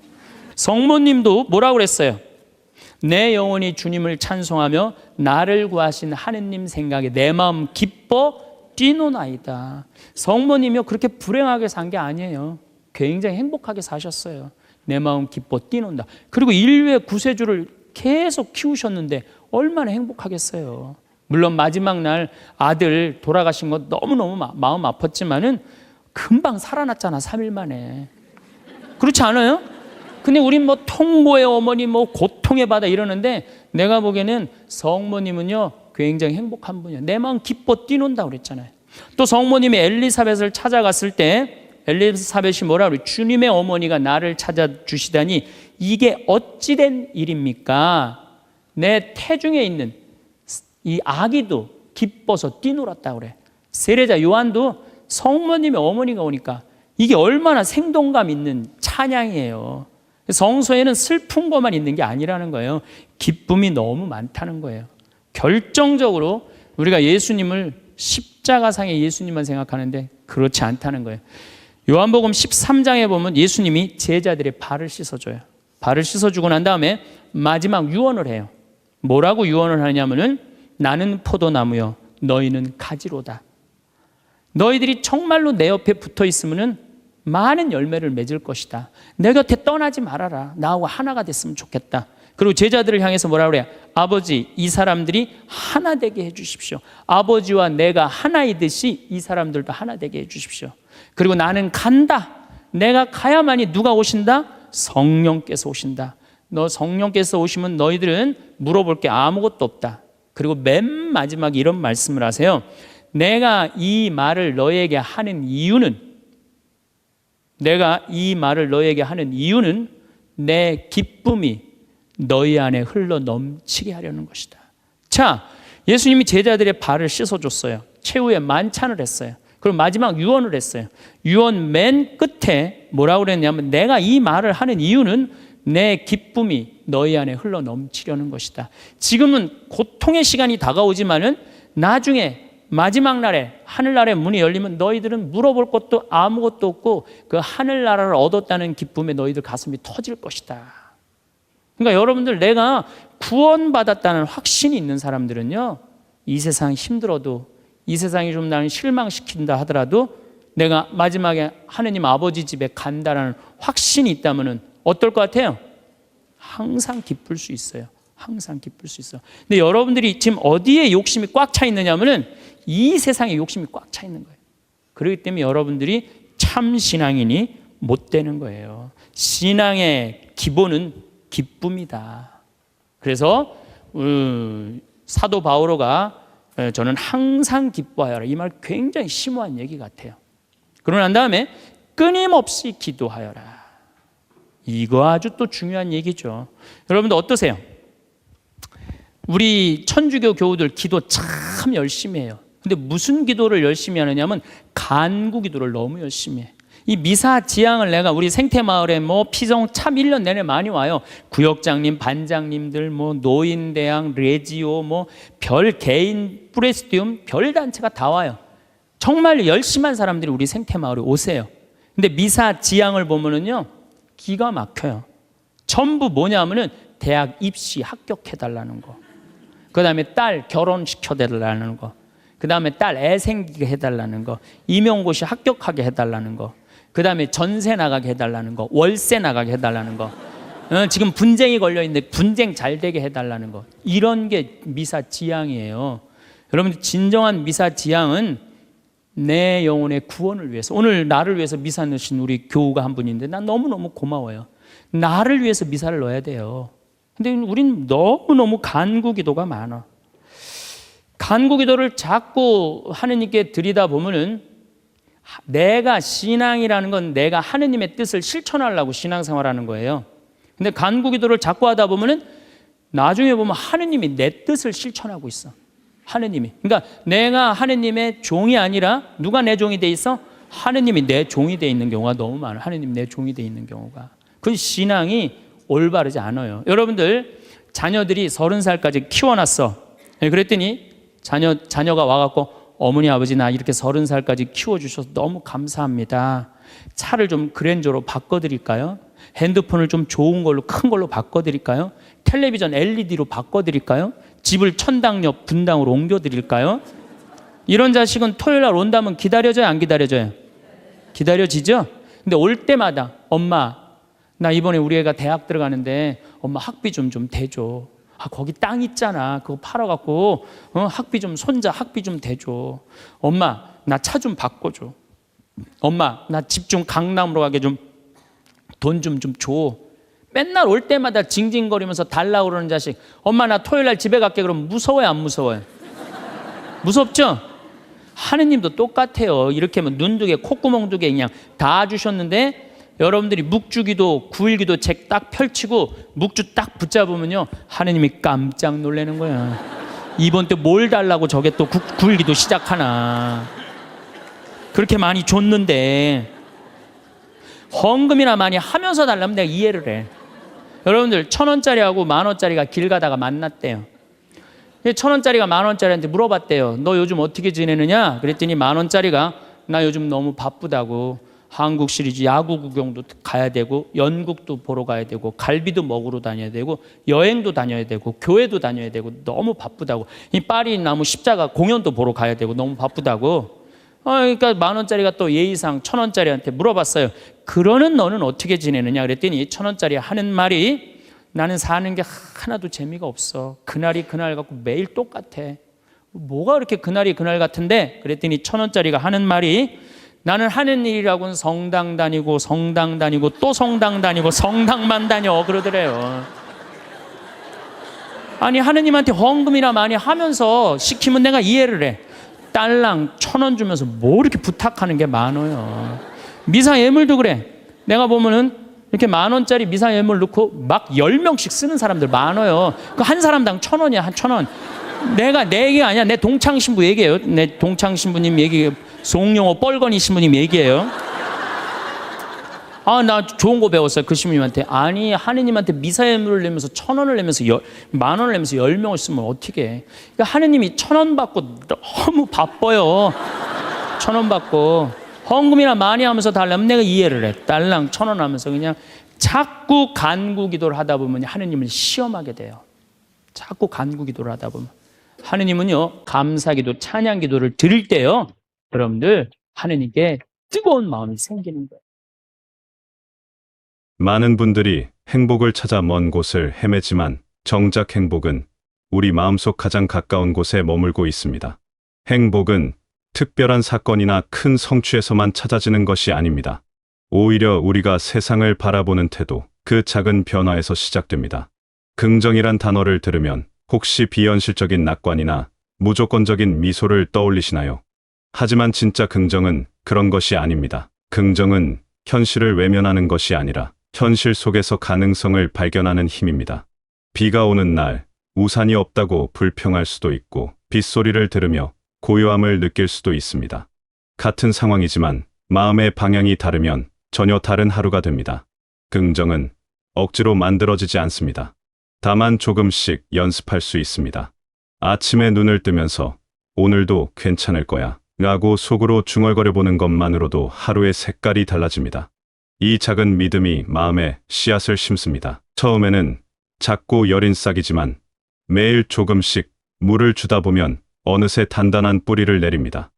성모님도 뭐라고 그랬어요? 내 영혼이 주님을 찬송하며 나를 구하신 하느님 생각에 내 마음 기뻐 뛰노나이다. 성모님이요 그렇게 불행하게 산 게 아니에요. 굉장히 행복하게 사셨어요. 내 마음 기뻐 뛰논다. 그리고 인류의 구세주를 계속 키우셨는데 얼마나 행복하겠어요. 물론 마지막 날 아들 돌아가신 거 너무너무 마음 아팠지만은 금방 살아났잖아, 3일 만에. 그렇지 않아요? 근데 우린 뭐 통고의 어머니, 뭐 고통의 바다 이러는데, 내가 보기에는 성모님은요 굉장히 행복한 분이에요. 내 마음 기뻐 뛰논다 그랬잖아요. 또 성모님이 엘리사벳을 찾아갔을 때 엘리사벳이 뭐라 그래요? 주님의 어머니가 나를 찾아주시다니 이게 어찌된 일입니까? 내 태중에 있는 이 아기도 기뻐서 뛰놀았다 그래. 세례자 요한도 성모님의 어머니가 오니까 이게 얼마나 생동감 있는 찬양이에요. 성서에는 슬픈 것만 있는 게 아니라는 거예요. 기쁨이 너무 많다는 거예요. 결정적으로 우리가 예수님을 십자가상의 예수님만 생각하는데 그렇지 않다는 거예요. 요한복음 13장에 보면 예수님이 제자들의 발을 씻어줘요. 발을 씻어주고 난 다음에 마지막 유언을 해요. 뭐라고 유언을 하냐면은 나는 포도나무요 너희는 가지로다. 너희들이 정말로 내 옆에 붙어 있으면은 많은 열매를 맺을 것이다. 내 곁에 떠나지 말아라. 나하고 하나가 됐으면 좋겠다. 그리고 제자들을 향해서 뭐라 그래요? 아버지, 이 사람들이 하나 되게 해 주십시오. 아버지와 내가 하나이듯이 이 사람들도 하나 되게 해 주십시오. 그리고 나는 간다. 내가 가야만이 누가 오신다? 성령께서 오신다. 너 성령께서 오시면 너희들은 물어볼 게 아무것도 없다. 그리고 맨 마지막에 이런 말씀을 하세요. 내가 이 말을 너에게 하는 이유는 내 기쁨이 너희 안에 흘러 넘치게 하려는 것이다. 자, 예수님이 제자들의 발을 씻어줬어요. 최후에 만찬을 했어요. 그리고 마지막 유언을 했어요. 유언 맨 끝에 뭐라고 그랬냐면 내가 이 말을 하는 이유는 내 기쁨이 너희 안에 흘러 넘치려는 것이다. 지금은 고통의 시간이 다가오지만은 나중에 마지막 날에 하늘나라의 문이 열리면 너희들은 물어볼 것도 아무것도 없고 그 하늘나라를 얻었다는 기쁨에 너희들 가슴이 터질 것이다. 그러니까 여러분들 내가 구원받았다는 확신이 있는 사람들은요 이 세상 힘들어도 이 세상이 좀 나를 실망시킨다 하더라도 내가 마지막에 하느님 아버지 집에 간다라는 확신이 있다면 어떨 것 같아요? 항상 기쁠 수 있어요. 항상 기쁠 수 있어요. 근데 여러분들이 지금 어디에 욕심이 꽉 차 있느냐면은 이 세상에 욕심이 꽉 차 있는 거예요. 그렇기 때문에 여러분들이 참 신앙인이 못 되는 거예요. 신앙의 기본은 기쁨이다. 그래서 사도 바오로가 저는 항상 기뻐하여라 이 말 굉장히 심오한 얘기 같아요. 그러고 난 다음에 끊임없이 기도하여라. 이거 아주 또 중요한 얘기죠. 여러분들 어떠세요? 우리 천주교 교우들 기도 참 열심히 해요. 근데 무슨 기도를 열심히 하느냐면 간구 기도를 너무 열심히 해. 이 미사 지향을 내가 우리 생태마을에 뭐 피성 참 1년 내내 많이 와요. 구역장님, 반장님들, 뭐 노인대학, 레지오, 뭐 별 개인, 프레스티움, 별 단체가 다 와요. 정말 열심한 사람들이 우리 생태마을에 오세요. 근데 미사 지향을 보면은요 기가 막혀요. 전부 뭐냐면은 대학 입시 합격해달라는 거, 그 다음에 딸 결혼시켜달라는 거, 그 다음에 딸 애 생기게 해달라는 거, 임용고시 합격하게 해달라는 거, 그 다음에 전세 나가게 해달라는 거, 월세 나가게 해달라는 거, 지금 분쟁이 걸려있는데 분쟁 잘 되게 해달라는 거, 이런 게 미사 지향이에요. 여러분들 진정한 미사 지향은 내 영혼의 구원을 위해서, 오늘 나를 위해서 미사 넣으신 우리 교우가 한 분인데 난 너무너무 고마워요. 나를 위해서 미사를 넣어야 돼요. 근데 우린 너무너무 간구 기도가 많아. 간구 기도를 자꾸 하느님께 드리다 보면은 내가 신앙이라는 건 내가 하느님의 뜻을 실천하려고 신앙생활하는 거예요. 근데 간구 기도를 자꾸 하다 보면은 나중에 보면 하느님이 내 뜻을 실천하고 있어. 하느님이. 그러니까 내가 하느님의 종이 아니라 누가 내 종이 돼 있어? 하느님이 내 종이 돼 있는 경우가 너무 많아. 하느님이 내 종이 돼 있는 경우가. 그 신앙이 올바르지 않아요. 여러분들 자녀들이 30살까지 키워놨어. 그랬더니 자녀가 와갖고 어머니 아버지 나 이렇게 30살까지 키워주셔서 너무 감사합니다. 차를 좀 그랜저로 바꿔드릴까요? 핸드폰을 좀 좋은 걸로 큰 걸로 바꿔드릴까요? 텔레비전 LED로 바꿔드릴까요? 집을 천당역 분당으로 옮겨드릴까요? 이런 자식은 토요일날 온다면 기다려져요 안 기다려져요? 기다려지죠? 근데 올 때마다 엄마 나 이번에 우리 애가 대학 들어가는데 엄마 학비 좀 대줘. 거기 땅 있잖아. 그거 팔아갖고 학비 좀 손자 학비 좀 대줘. 엄마 나 차 좀 바꿔줘. 엄마, 나 집 좀 강남으로 가게 좀 돈 좀 줘. 맨날 올 때마다 징징거리면서 달라고 그러는 자식. 엄마, 나 토요일 날 집에 갈게. 그럼 무서워요, 안 무서워요? 무섭죠? 하느님도 똑같아요. 이렇게 하면 눈 두 개, 콧구멍 두 개 그냥 다 주셨는데 여러분들이 묵주기도 9일기도 책 딱 펼치고 묵주 딱 붙잡으면요, 하느님이 깜짝 놀라는 거야. 이번 때 뭘 달라고 저게 또 9일기도 시작하나. 그렇게 많이 줬는데 헌금이나 많이 하면서 달라면 내가 이해를 해. 여러분들 1,000원짜리하고 10,000원짜리가 길 가다가 만났대요. 1,000원짜리가 10,000원짜리한테 물어봤대요. 너 요즘 어떻게 지내느냐? 그랬더니 10,000원짜리가 나 요즘 너무 바쁘다고, 한국 시리즈 야구 구경도 가야 되고 연극도 보러 가야 되고 갈비도 먹으러 다녀야 되고 여행도 다녀야 되고 교회도 다녀야 되고 너무 바쁘다고, 이 파리 나무 십자가 공연도 보러 가야 되고 너무 바쁘다고. 그러니까 10,000원짜리가 또 예의상 1,000원짜리한테 물어봤어요. 그러는 너는 어떻게 지내느냐? 그랬더니 1,000원짜리 하는 말이, 나는 사는 게 하나도 재미가 없어. 그날이 그날 같고 매일 똑같아. 뭐가 그렇게 그날이 그날 같은데? 그랬더니 1,000원짜리가 하는 말이, 나는 하는 일이라고는 성당 다니고 성당 다니고 또 성당 다니고 성당만 다녀 그러더래요. 아니, 하느님한테 헌금이나 많이 하면서 시키면 내가 이해를 해. 딸랑 1,000원 주면서 뭐 이렇게 부탁하는 게 많아요. 미사 예물도 그래. 내가 보면은 이렇게 10,000원짜리 미사 예물 넣고 막 10명씩 쓰는 사람들 많아요. 그 한 사람당 1,000원이야, 한 1,000원. 내 얘기가 아니야. 내 동창 신부 얘기예요. 내 동창 신부님 얘기, 송영호 뻘건이 신부님 얘기예요. 나 좋은 거 배웠어요. 그 신부님한테. 아니, 하느님한테 미사 예물을 내면서 1,000원을 내면서 10,000원을 내면서 10명을 쓰면 어떻게 해? 그러니까 하느님이 1,000원 받고 너무 바빠요. 1,000원 받고 헌금이나 많이 하면서 달라면 내가 이해를 해. 딸랑 1,000원 하면서 그냥 자꾸 간구 기도를 하다 보면 하느님을 시험하게 돼요. 자꾸 간구 기도를 하다 보면 하느님은요, 감사 기도, 찬양 기도를 드릴 때요, 여러분들 하느님께 뜨거운 마음이 생기는 거예요. 많은 분들이 행복을 찾아 먼 곳을 헤매지만 정작 행복은 우리 마음속 가장 가까운 곳에 머물고 있습니다. 행복은 특별한 사건이나 큰 성취에서만 찾아지는 것이 아닙니다. 오히려 우리가 세상을 바라보는 태도, 그 작은 변화에서 시작됩니다. 긍정이란 단어를 들으면 혹시 비현실적인 낙관이나 무조건적인 미소를 떠올리시나요? 하지만 진짜 긍정은 그런 것이 아닙니다. 긍정은 현실을 외면하는 것이 아니라 현실 속에서 가능성을 발견하는 힘입니다. 비가 오는 날, 우산이 없다고 불평할 수도 있고 빗소리를 들으며 고요함을 느낄 수도 있습니다. 같은 상황이지만 마음의 방향이 다르면 전혀 다른 하루가 됩니다. 긍정은 억지로 만들어지지 않습니다. 다만 조금씩 연습할 수 있습니다. 아침에 눈을 뜨면서 오늘도 괜찮을 거야 라고 속으로 중얼거려 보는 것만으로도 하루의 색깔이 달라집니다. 이 작은 믿음이 마음에 씨앗을 심습니다. 처음에는 작고 여린 싹이지만 매일 조금씩 물을 주다 보면 어느새 단단한 뿌리를 내립니다.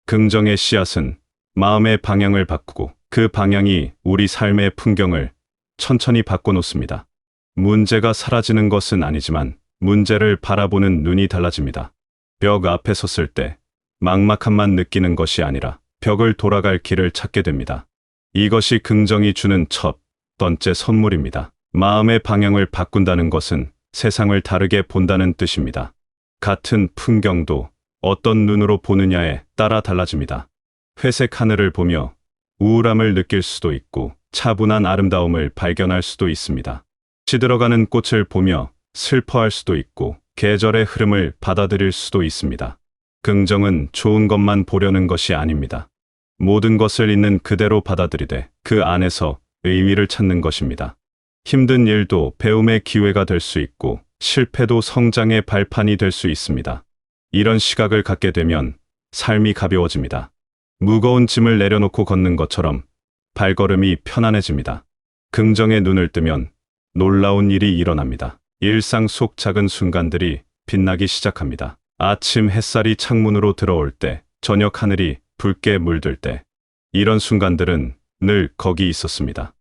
긍정의 씨앗은 마음의 방향을 바꾸고 그 방향이 우리 삶의 풍경을 천천히 바꿔놓습니다. 문제가 사라지는 것은 아니지만 문제를 바라보는 눈이 달라집니다. 벽 앞에 섰을 때 막막함만 느끼는 것이 아니라 벽을 돌아갈 길을 찾게 됩니다. 이것이 긍정이 주는 첫 번째 선물입니다. 마음의 방향을 바꾼다는 것은 세상을 다르게 본다는 뜻입니다. 같은 풍경도 어떤 눈으로 보느냐에 따라 달라집니다. 회색 하늘을 보며 우울함을 느낄 수도 있고 차분한 아름다움을 발견할 수도 있습니다. 시들어가는 꽃을 보며 슬퍼할 수도 있고 계절의 흐름을 받아들일 수도 있습니다. 긍정은 좋은 것만 보려는 것이 아닙니다. 모든 것을 있는 그대로 받아들이되 그 안에서 의미를 찾는 것입니다. 힘든 일도 배움의 기회가 될 수 있고 실패도 성장의 발판이 될 수 있습니다. 이런 시각을 갖게 되면 삶이 가벼워집니다. 무거운 짐을 내려놓고 걷는 것처럼 발걸음이 편안해집니다. 긍정의 눈을 뜨면 놀라운 일이 일어납니다. 일상 속 작은 순간들이 빛나기 시작합니다. 아침 햇살이 창문으로 들어올 때, 저녁 하늘이 붉게 물들 때, 이런 순간들은 늘 거기 있었습니다.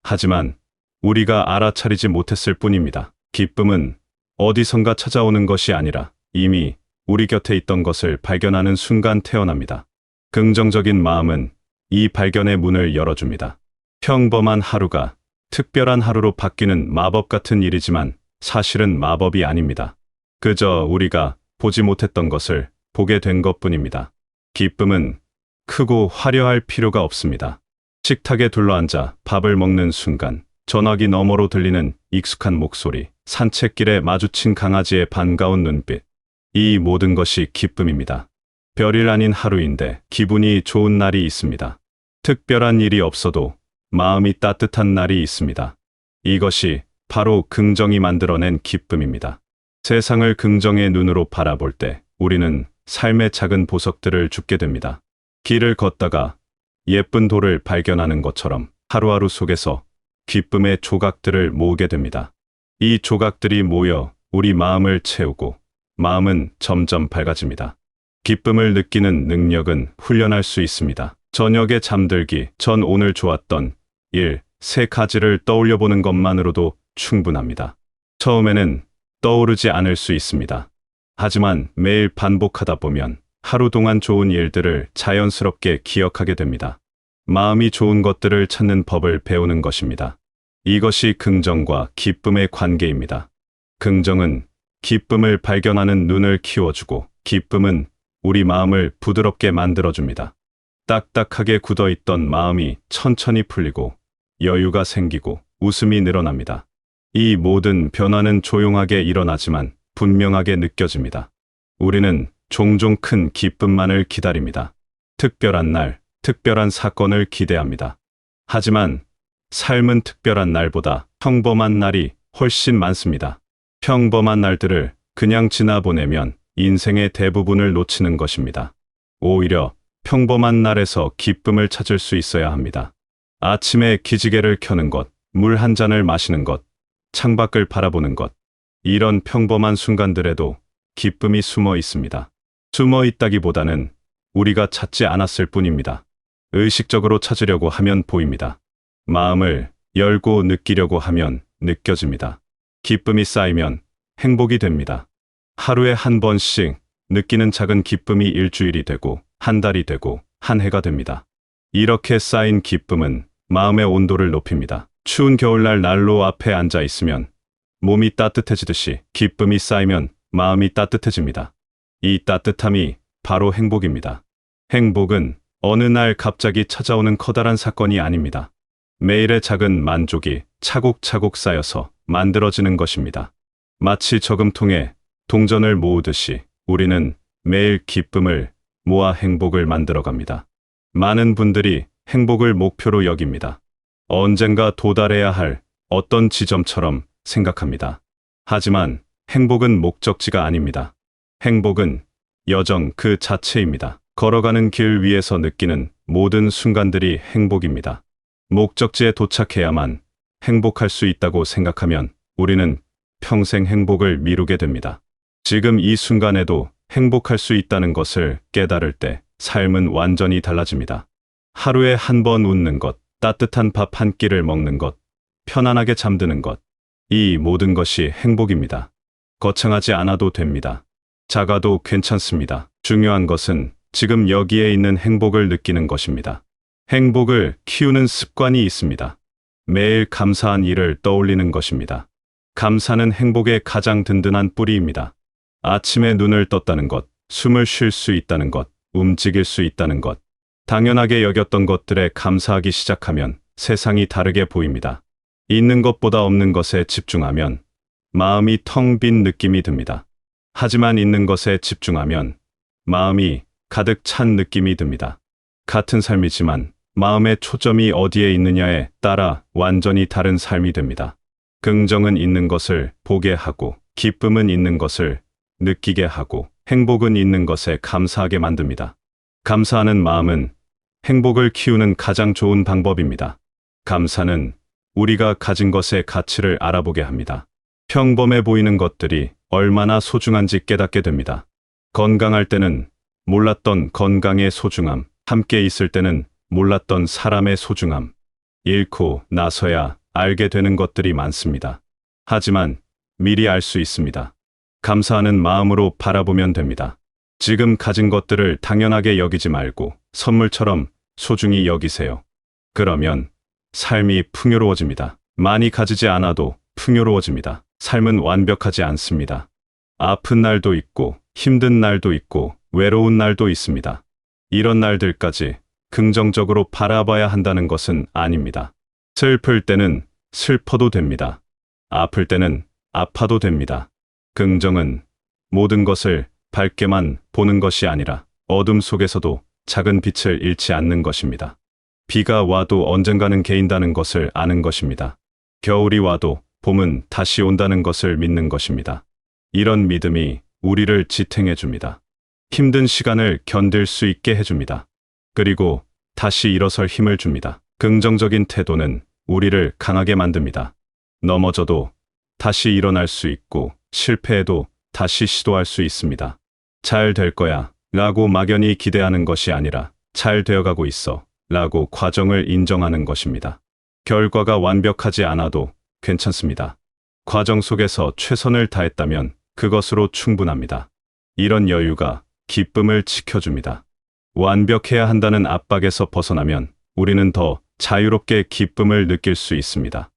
하지만 우리가 알아차리지 못했을 뿐입니다. 기쁨은 어디선가 찾아오는 것이 아니라 이미 우리 곁에 있던 것을 발견하는 순간 태어납니다. 긍정적인 마음은 이 발견의 문을 열어줍니다. 평범한 하루가 특별한 하루로 바뀌는 마법 같은 일이지만 사실은 마법이 아닙니다. 그저 우리가 보지 못했던 것을 보게 된 것뿐입니다. 기쁨은 크고 화려할 필요가 없습니다. 식탁에 둘러앉아 밥을 먹는 순간, 전화기 너머로 들리는 익숙한 목소리, 산책길에 마주친 강아지의 반가운 눈빛, 이 모든 것이 기쁨입니다. 별일 아닌 하루인데 기분이 좋은 날이 있습니다. 특별한 일이 없어도 마음이 따뜻한 날이 있습니다. 이것이 바로 긍정이 만들어낸 기쁨입니다. 세상을 긍정의 눈으로 바라볼 때 우리는 삶의 작은 보석들을 줍게 됩니다. 길을 걷다가 예쁜 돌을 발견하는 것처럼 하루하루 속에서 기쁨의 조각들을 모으게 됩니다. 이 조각들이 모여 우리 마음을 채우고 마음은 점점 밝아집니다. 기쁨을 느끼는 능력은 훈련할 수 있습니다. 저녁에 잠들기 전 오늘 좋았던 일, 3가지를 떠올려 보는 것만으로도 충분합니다. 처음에는 떠오르지 않을 수 있습니다. 하지만 매일 반복하다 보면 하루 동안 좋은 일들을 자연스럽게 기억하게 됩니다. 마음이 좋은 것들을 찾는 법을 배우는 것입니다. 이것이 긍정과 기쁨의 관계입니다. 긍정은 기쁨을 발견하는 눈을 키워주고 기쁨은 우리 마음을 부드럽게 만들어줍니다. 딱딱하게 굳어있던 마음이 천천히 풀리고 여유가 생기고 웃음이 늘어납니다. 이 모든 변화는 조용하게 일어나지만 분명하게 느껴집니다. 우리는 종종 큰 기쁨만을 기다립니다. 특별한 날, 특별한 사건을 기대합니다. 하지만 삶은 특별한 날보다 평범한 날이 훨씬 많습니다. 평범한 날들을 그냥 지나보내면 인생의 대부분을 놓치는 것입니다. 오히려 평범한 날에서 기쁨을 찾을 수 있어야 합니다. 아침에 기지개를 켜는 것, 물 한 잔을 마시는 것, 창밖을 바라보는 것, 이런 평범한 순간들에도 기쁨이 숨어 있습니다. 숨어 있다기보다는 우리가 찾지 않았을 뿐입니다. 의식적으로 찾으려고 하면 보입니다. 마음을 열고 느끼려고 하면 느껴집니다. 기쁨이 쌓이면 행복이 됩니다. 하루에 한 번씩 느끼는 작은 기쁨이 일주일이 되고 한 달이 되고 한 해가 됩니다. 이렇게 쌓인 기쁨은 마음의 온도를 높입니다. 추운 겨울날 난로 앞에 앉아 있으면 몸이 따뜻해지듯이 기쁨이 쌓이면 마음이 따뜻해집니다. 이 따뜻함이 바로 행복입니다. 행복은 어느 날 갑자기 찾아오는 커다란 사건이 아닙니다. 매일의 작은 만족이 차곡차곡 쌓여서 만들어지는 것입니다. 마치 저금통에 동전을 모으듯이 우리는 매일 기쁨을 모아 행복을 만들어갑니다. 많은 분들이 행복을 목표로 여깁니다. 언젠가 도달해야 할 어떤 지점처럼 생각합니다. 하지만 행복은 목적지가 아닙니다. 행복은 여정 그 자체입니다. 걸어가는 길 위에서 느끼는 모든 순간들이 행복입니다. 목적지에 도착해야만 행복할 수 있다고 생각하면 우리는 평생 행복을 미루게 됩니다. 지금 이 순간에도 행복할 수 있다는 것을 깨달을 때 삶은 완전히 달라집니다. 하루에 한 번 웃는 것, 따뜻한 밥 한 끼를 먹는 것, 편안하게 잠드는 것, 이 모든 것이 행복입니다. 거창하지 않아도 됩니다. 작아도 괜찮습니다. 중요한 것은 지금 여기에 있는 행복을 느끼는 것입니다. 행복을 키우는 습관이 있습니다. 매일 감사한 일을 떠올리는 것입니다. 감사는 행복의 가장 든든한 뿌리입니다. 아침에 눈을 떴다는 것, 숨을 쉴 수 있다는 것, 움직일 수 있다는 것, 당연하게 여겼던 것들에 감사하기 시작하면 세상이 다르게 보입니다. 있는 것보다 없는 것에 집중하면 마음이 텅 빈 느낌이 듭니다. 하지만 있는 것에 집중하면 마음이 가득 찬 느낌이 듭니다. 같은 삶이지만 마음의 초점이 어디에 있느냐에 따라 완전히 다른 삶이 됩니다. 긍정은 있는 것을 보게 하고, 기쁨은 있는 것을 느끼게 하고, 행복은 있는 것에 감사하게 만듭니다. 감사하는 마음은 행복을 키우는 가장 좋은 방법입니다. 감사는 우리가 가진 것의 가치를 알아보게 합니다. 평범해 보이는 것들이 얼마나 소중한지 깨닫게 됩니다. 건강할 때는 몰랐던 건강의 소중함, 함께 있을 때는 몰랐던 사람의 소중함, 잃고 나서야 알게 되는 것들이 많습니다. 하지만 미리 알 수 있습니다. 감사하는 마음으로 바라보면 됩니다. 지금 가진 것들을 당연하게 여기지 말고 선물처럼 소중히 여기세요. 그러면 삶이 풍요로워집니다. 많이 가지지 않아도 풍요로워집니다. 삶은 완벽하지 않습니다. 아픈 날도 있고, 힘든 날도 있고, 외로운 날도 있습니다. 이런 날들까지 긍정적으로 바라봐야 한다는 것은 아닙니다. 슬플 때는 슬퍼도 됩니다. 아플 때는 아파도 됩니다. 긍정은 모든 것을 밝게만 보는 것이 아니라 어둠 속에서도 작은 빛을 잃지 않는 것입니다. 비가 와도 언젠가는 개인다는 것을 아는 것입니다. 겨울이 와도 봄은 다시 온다는 것을 믿는 것입니다. 이런 믿음이 우리를 지탱해 줍니다. 힘든 시간을 견딜 수 있게 해줍니다. 그리고 다시 일어설 힘을 줍니다. 긍정적인 태도는 우리를 강하게 만듭니다. 넘어져도 다시 일어날 수 있고 실패해도 다시 시도할 수 있습니다. 잘 될 거야 라고 막연히 기대하는 것이 아니라 잘 되어가고 있어 라고 과정을 인정하는 것입니다. 결과가 완벽하지 않아도 괜찮습니다. 과정 속에서 최선을 다했다면 그것으로 충분합니다. 이런 여유가 기쁨을 지켜줍니다. 완벽해야 한다는 압박에서 벗어나면 우리는 더 자유롭게 기쁨을 느낄 수 있습니다.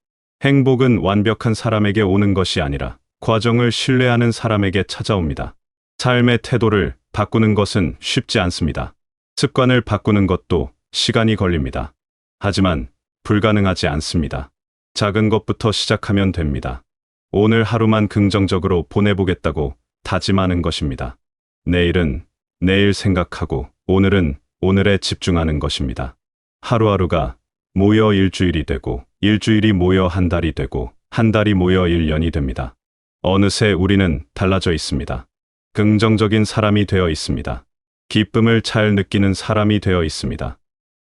행복은 완벽한 사람에게 오는 것이 아니라 과정을 신뢰하는 사람에게 찾아옵니다. 삶의 태도를 바꾸는 것은 쉽지 않습니다. 습관을 바꾸는 것도 시간이 걸립니다. 하지만 불가능하지 않습니다. 작은 것부터 시작하면 됩니다. 오늘 하루만 긍정적으로 보내보겠다고 다짐하는 것입니다. 내일은 내일 생각하고 오늘은 오늘에 집중하는 것입니다. 하루하루가 모여 일주일이 되고 일주일이 모여 한 달이 되고 한 달이 모여 1년이 됩니다. 어느새 우리는 달라져 있습니다. 긍정적인 사람이 되어 있습니다. 기쁨을 잘 느끼는 사람이 되어 있습니다.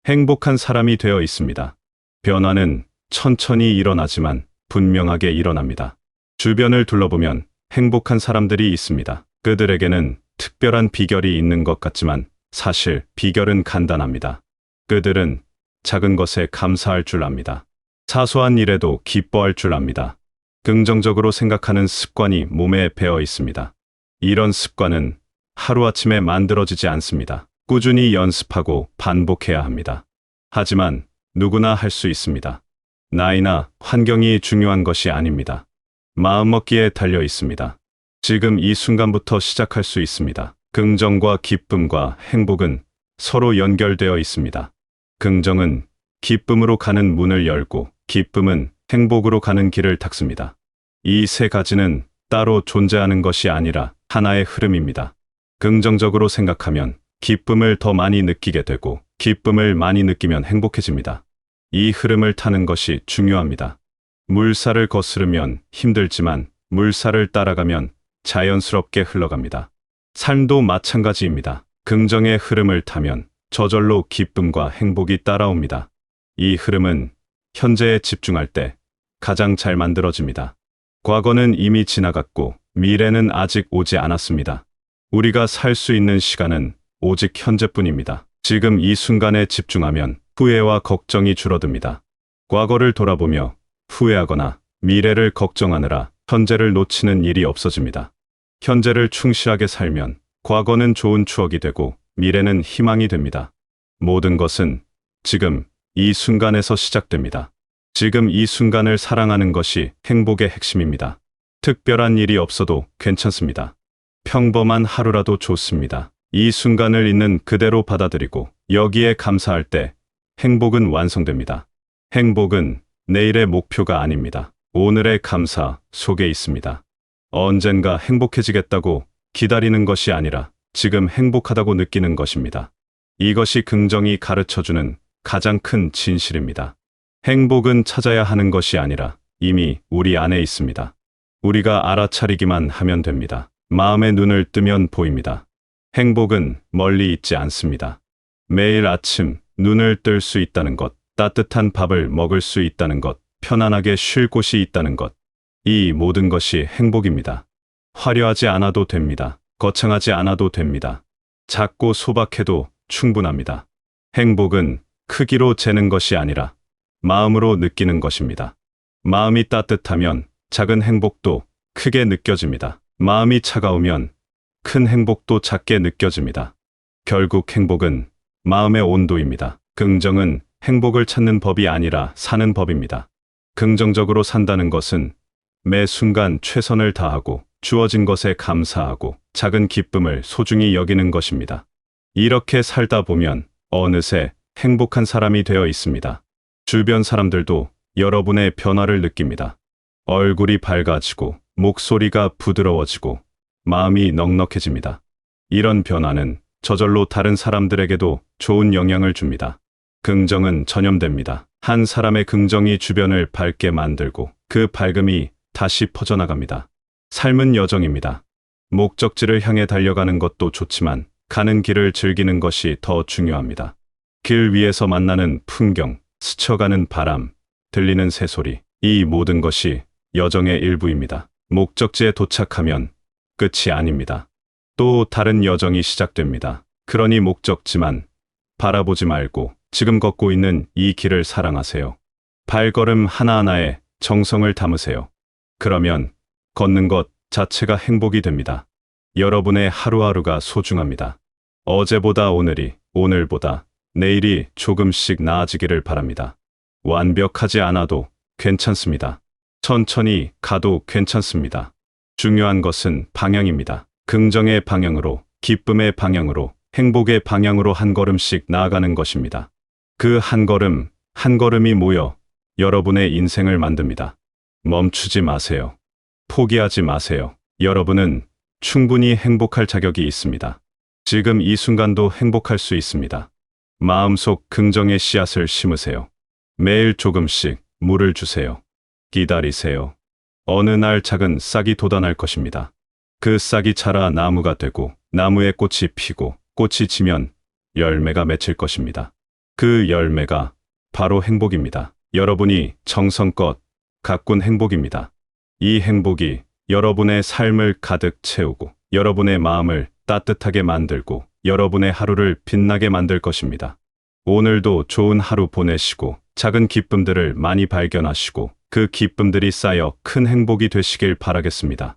행복한 사람이 되어 있습니다. 변화는 천천히 일어나지만 분명하게 일어납니다. 주변을 둘러보면 행복한 사람들이 있습니다. 그들에게는 특별한 비결이 있는 것 같지만 사실 비결은 간단합니다. 그들은 작은 것에 감사할 줄 압니다. 사소한 일에도 기뻐할 줄 압니다. 긍정적으로 생각하는 습관이 몸에 배어 있습니다. 이런 습관은 하루아침에 만들어지지 않습니다. 꾸준히 연습하고 반복해야 합니다. 하지만 누구나 할 수 있습니다. 나이나 환경이 중요한 것이 아닙니다. 마음먹기에 달려 있습니다. 지금 이 순간부터 시작할 수 있습니다. 긍정과 기쁨과 행복은 서로 연결되어 있습니다. 긍정은 기쁨으로 가는 문을 열고 기쁨은 행복으로 가는 길을 닫습니다. 이 세 가지는 따로 존재하는 것이 아니라 하나의 흐름입니다. 긍정적으로 생각하면 기쁨을 더 많이 느끼게 되고 기쁨을 많이 느끼면 행복해집니다. 이 흐름을 타는 것이 중요합니다. 물살을 거스르면 힘들지만 물살을 따라가면 자연스럽게 흘러갑니다. 삶도 마찬가지입니다. 긍정의 흐름을 타면 저절로 기쁨과 행복이 따라옵니다. 이 흐름은 현재에 집중할 때 가장 잘 만들어집니다. 과거는 이미 지나갔고 미래는 아직 오지 않았습니다. 우리가 살 수 있는 시간은 오직 현재뿐입니다. 지금 이 순간에 집중하면 후회와 걱정이 줄어듭니다. 과거를 돌아보며 후회하거나 미래를 걱정하느라 현재를 놓치는 일이 없어집니다. 현재를 충실하게 살면 과거는 좋은 추억이 되고 미래는 희망이 됩니다. 모든 것은 지금 이 순간에서 시작됩니다. 지금 이 순간을 사랑하는 것이 행복의 핵심입니다. 특별한 일이 없어도 괜찮습니다. 평범한 하루라도 좋습니다. 이 순간을 있는 그대로 받아들이고 여기에 감사할 때 행복은 완성됩니다. 행복은 내일의 목표가 아닙니다. 오늘의 감사 속에 있습니다. 언젠가 행복해지겠다고 기다리는 것이 아니라 지금 행복하다고 느끼는 것입니다. 이것이 긍정이 가르쳐주는 가장 큰 진실입니다. 행복은 찾아야 하는 것이 아니라 이미 우리 안에 있습니다. 우리가 알아차리기만 하면 됩니다. 마음의 눈을 뜨면 보입니다. 행복은 멀리 있지 않습니다. 매일 아침 눈을 뜰 수 있다는 것, 따뜻한 밥을 먹을 수 있다는 것, 편안하게 쉴 곳이 있다는 것. 이 모든 것이 행복입니다. 화려하지 않아도 됩니다. 거창하지 않아도 됩니다. 작고 소박해도 충분합니다. 행복은 크기로 재는 것이 아니라 마음으로 느끼는 것입니다. 마음이 따뜻하면 작은 행복도 크게 느껴집니다. 마음이 차가우면 큰 행복도 작게 느껴집니다. 결국 행복은 마음의 온도입니다. 긍정은 행복을 찾는 법이 아니라 사는 법입니다. 긍정적으로 산다는 것은 매 순간 최선을 다하고 주어진 것에 감사하고 작은 기쁨을 소중히 여기는 것입니다. 이렇게 살다 보면 어느새 행복한 사람이 되어 있습니다. 주변 사람들도 여러분의 변화를 느낍니다. 얼굴이 밝아지고 목소리가 부드러워지고 마음이 넉넉해집니다. 이런 변화는 저절로 다른 사람들에게도 좋은 영향을 줍니다. 긍정은 전염됩니다. 한 사람의 긍정이 주변을 밝게 만들고 그 밝음이 다시 퍼져나갑니다. 삶은 여정입니다. 목적지를 향해 달려가는 것도 좋지만 가는 길을 즐기는 것이 더 중요합니다. 길 위에서 만나는 풍경, 스쳐가는 바람, 들리는 새소리, 이 모든 것이 여정의 일부입니다. 목적지에 도착하면 끝이 아닙니다. 또 다른 여정이 시작됩니다. 그러니 목적지만 바라보지 말고 지금 걷고 있는 이 길을 사랑하세요. 발걸음 하나하나에 정성을 담으세요. 그러면 걷는 것 자체가 행복이 됩니다. 여러분의 하루하루가 소중합니다. 어제보다 오늘이, 오늘보다 내일이 조금씩 나아지기를 바랍니다. 완벽하지 않아도 괜찮습니다. 천천히 가도 괜찮습니다. 중요한 것은 방향입니다. 긍정의 방향으로, 기쁨의 방향으로, 행복의 방향으로 한 걸음씩 나아가는 것입니다. 그 한 걸음, 한 걸음이 모여 여러분의 인생을 만듭니다. 멈추지 마세요. 포기하지 마세요. 여러분은 충분히 행복할 자격이 있습니다. 지금 이 순간도 행복할 수 있습니다. 마음속 긍정의 씨앗을 심으세요. 매일 조금씩 물을 주세요. 기다리세요. 어느 날 작은 싹이 돋아날 것입니다. 그 싹이 자라 나무가 되고 나무에 꽃이 피고 꽃이 지면 열매가 맺힐 것입니다. 그 열매가 바로 행복입니다. 여러분이 정성껏 가꾼 행복입니다. 이 행복이 여러분의 삶을 가득 채우고 여러분의 마음을 따뜻하게 만들고 여러분의 하루를 빛나게 만들 것입니다. 오늘도 좋은 하루 보내시고 작은 기쁨들을 많이 발견하시고 그 기쁨들이 쌓여 큰 행복이 되시길 바라겠습니다.